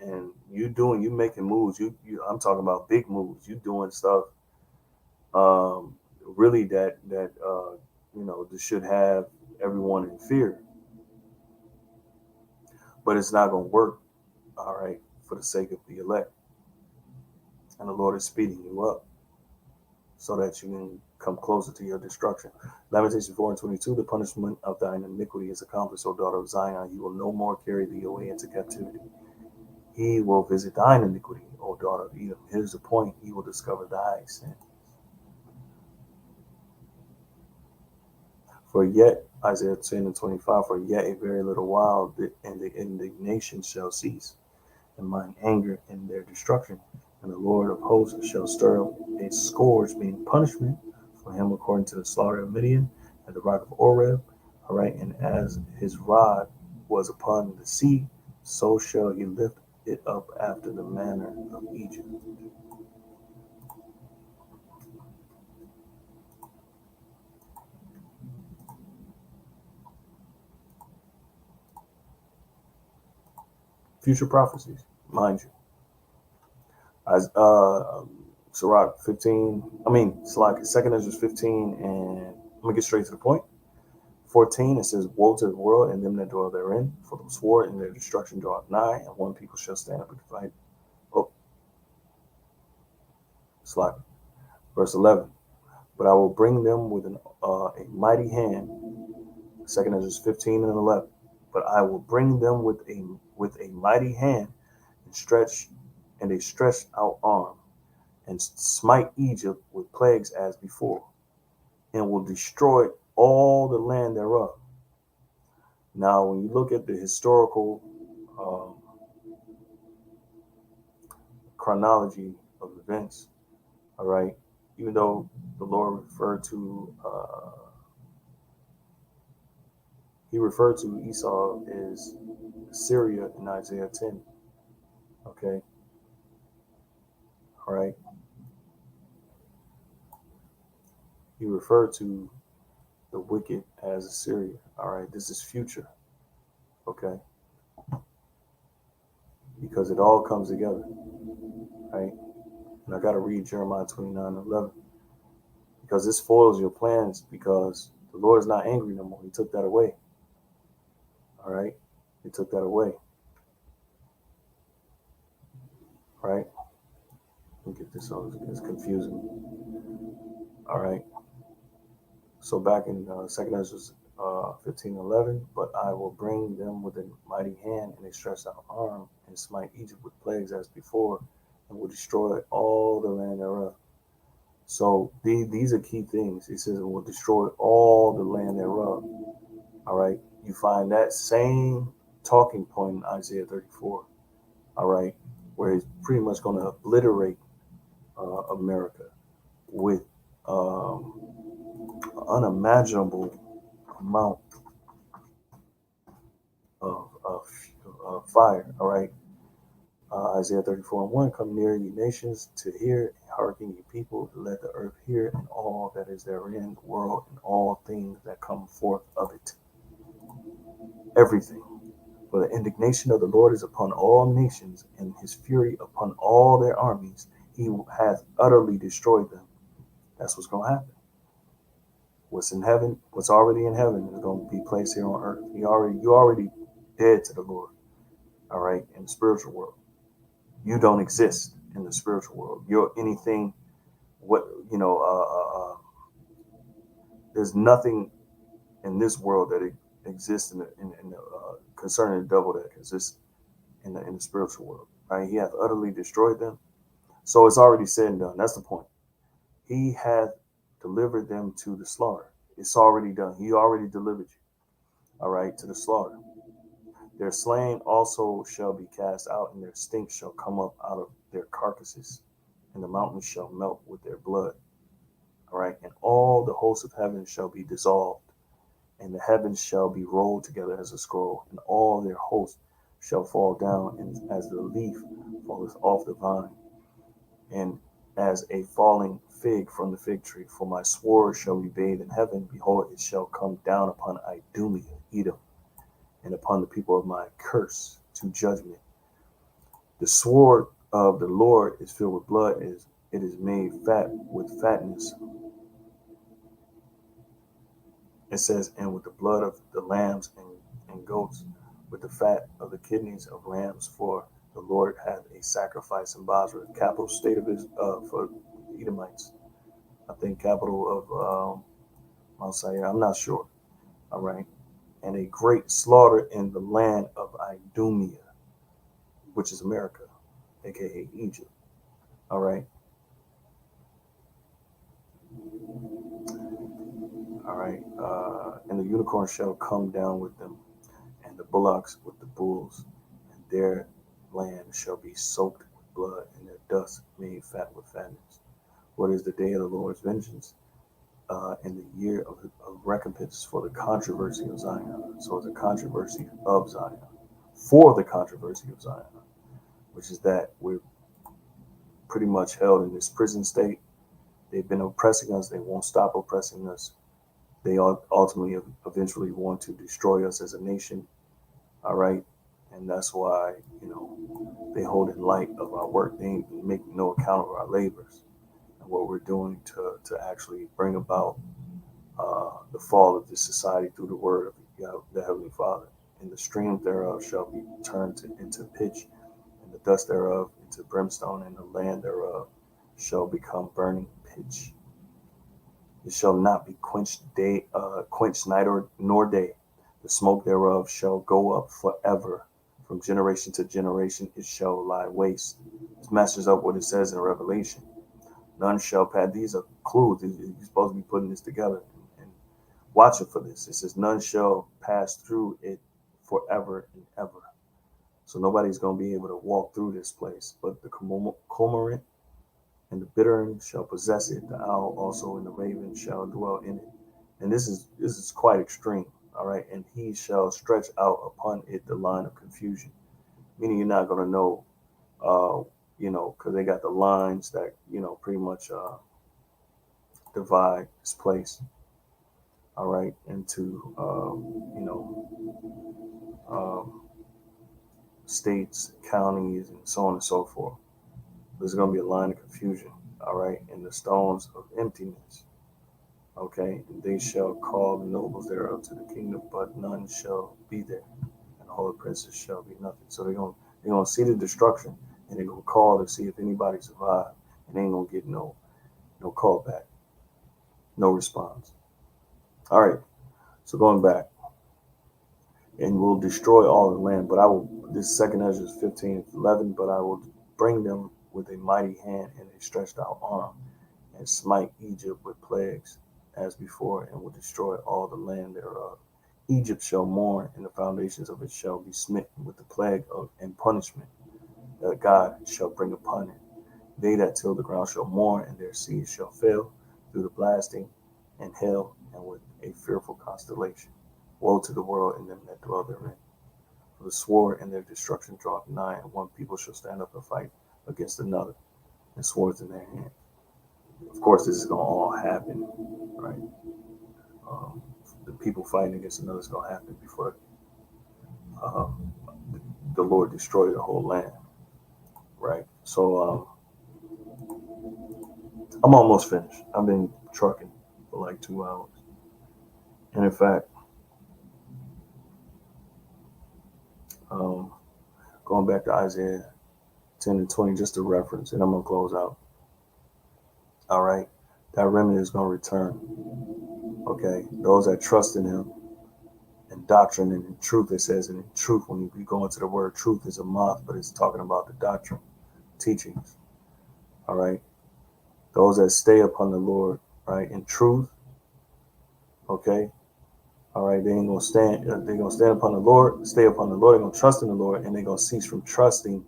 And you making moves. I'm talking about big moves. You doing stuff really that should have everyone in fear. But it's not going to work, all right, for the sake of the elect. And the Lord is speeding you up so that you can come closer to your destruction. Lamentations 4:22, the punishment of thine iniquity is accomplished, O daughter of Zion. He will no more carry thee away into captivity. He will visit thine iniquity, O daughter of Edom. Here's the point. He will discover thy sin. For yet, Isaiah 10:25, for yet a very little while, and the indignation shall cease, and mine anger in their destruction. And the Lord of hosts shall stir up a scourge, being punishment for him according to the slaughter of Midian at the rock of Oreb. All right, and as his rod was upon the sea, so shall he lift it up after the manner of Egypt. Future prophecies, mind you. As Sirach 15, it's like 2 Ezra 15, and I'm gonna get straight to the point. 14, it says, woe to the world and them that dwell therein, for the sword and their destruction draweth nigh, and one people shall stand up and fight. Oh, it's like verse 11. But I will bring them with a mighty hand. 2 Ezra 15 and 11. But I will bring them with a mighty hand and a stretched out arm, and smite Egypt with plagues as before, and will destroy all the land thereof. Now, when you look at the historical chronology of events, all right, even though the Lord he referred to Esau as Syria in Isaiah 10, okay, all right, he referred to the wicked as Assyria, all right, this is future, okay, because it all comes together, right, and I got to read Jeremiah 29:11, because this foils your plans, because the Lord is not angry no more. He took that away. All right. He took that away. Right. Let me get this on. It's confusing. All right. So back in 2 Ezra 15:11, but I will bring them with a mighty hand and a stretched out arm, and smite Egypt with plagues as before, and will destroy all the land thereof. So these are key things. He says it will destroy all the land thereof. All right. You find that same talking point in Isaiah 34. All right. Where he's pretty much going to obliterate America with unimaginable amount of fire. All right. Isaiah 34:1, come near, ye nations, to hear, and hearken, ye people, let the earth hear, and all that is therein, the world, and all things that come forth of it. Everything. For the indignation of the Lord is upon all nations, and his fury upon all their armies. He hath utterly destroyed them. That's what's going to happen. What's in heaven, what's already in heaven, is going to be placed here on earth. You already dead to the Lord. All right, in the spiritual world, you don't exist in the spiritual world. You're anything. What you know? There's nothing in this world that exists in the concerning the devil that exists in the spiritual world. Right? He hath utterly destroyed them. So it's already said and done. That's the point. He hath delivered them to the slaughter. It's already done. He already delivered you. All right, to the slaughter. Their slain also shall be cast out, and their stink shall come up out of their carcasses, and the mountains shall melt with their blood. All right, and all the hosts of heaven shall be dissolved, and the heavens shall be rolled together as a scroll, and all their hosts shall fall down, and as the leaf falleth off the vine, and as a falling fig from the fig tree. For my sword shall be bathed in heaven. Behold, it shall come down upon Idumea, Edom, and upon the people of my curse to judgment. The sword of the Lord is filled with blood. It is made fat with fatness. It says, and with the blood of the lambs and goats, with the fat of the kidneys of rams, for the Lord hath a sacrifice in Basra, capital state of his for Edomites. I think capital of Mount Seir. I'm not sure. All right, and a great slaughter in the land of Idumea, which is America, aka Egypt. All right, all right. And the unicorn shall come down with them, and the bullocks with the bulls, and their land shall be soaked with blood, and their dust made fat with fatness. What is the day of the Lord's vengeance? In the year of recompense for the controversy of Zion. So it's a controversy of Zion, for the controversy of Zion, which is that we're pretty much held in this prison state. They've been oppressing us. They won't stop oppressing us. They ultimately eventually want to destroy us as a nation. All right. And that's why, they hold in light of our work. They make no account of our labors and what we're doing to actually bring about the fall of this society through the word of the Heavenly Father. And the stream thereof shall be turned into pitch, and the dust thereof into brimstone, and the land thereof shall become burning pitch. It shall not be quenched night nor day. The smoke thereof shall go up forever. From generation to generation it shall lie waste. This matches up what it says in Revelation. None shall pass. These are clues. You're supposed to be putting this together and watching for this. It says none shall pass through it forever and ever. So nobody's going to be able to walk through this place. But the cormorant and the bittern shall possess it. The owl also and the raven shall dwell in it. And this is quite extreme. All right. And he shall stretch out upon it the line of confusion. Meaning you're not going to know, because they got the lines that, pretty much divide this place. All right. Into, states, counties, and so on and so forth. There's going to be a line of confusion. All right. And the stones of emptiness. Okay. And they shall call the nobles thereof to the kingdom, but none shall be there. And the holy princes shall be nothing. So they're gonna see the destruction, and they're gonna call to see if anybody survived, and they ain't gonna get no call back, no response. All right. So going back, and will destroy all the land. But I will, this second Ezra 15:11, but I will bring them with a mighty hand and a stretched out arm, and smite Egypt with plagues as before, and will destroy all the land thereof. Egypt shall mourn, and the foundations of it shall be smitten with the plague of and punishment that God shall bring upon it. They that till the ground shall mourn, and their seeds shall fail through the blasting and hail, and with a fearful constellation. Woe to the world and them that dwell therein. For the sword and their destruction draweth nigh, and one people shall stand up and fight against another, and swords in their hand. Of course, this is going to all happen, right? The people fighting against another is going to happen before um, the Lord destroyed the whole land, right? So I'm almost finished. I've been trucking for like 2 hours. And in fact, um, going back to Isaiah 10 and 20, just a reference, and I'm going to close out. All right. That remnant is going to return. Okay. Those that trust in him and doctrine and in truth, it says, and in truth, when you go into the word truth is a moth, but it's talking about the doctrine, teachings. All right. Those that stay upon the Lord, right, in truth. Okay. All right. They ain't going to stand. They're going to stand upon the Lord, stay upon the Lord. They're going to trust in the Lord, and they're going to cease from trusting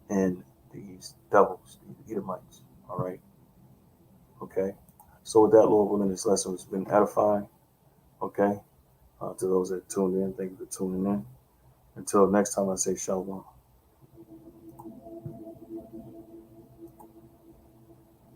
in these devils, these Edomites. All right. Okay. So with that, Lord willing, this lesson has been edifying. Okay. To those that tuned in, thank you for tuning in. Until next time, I say shalom.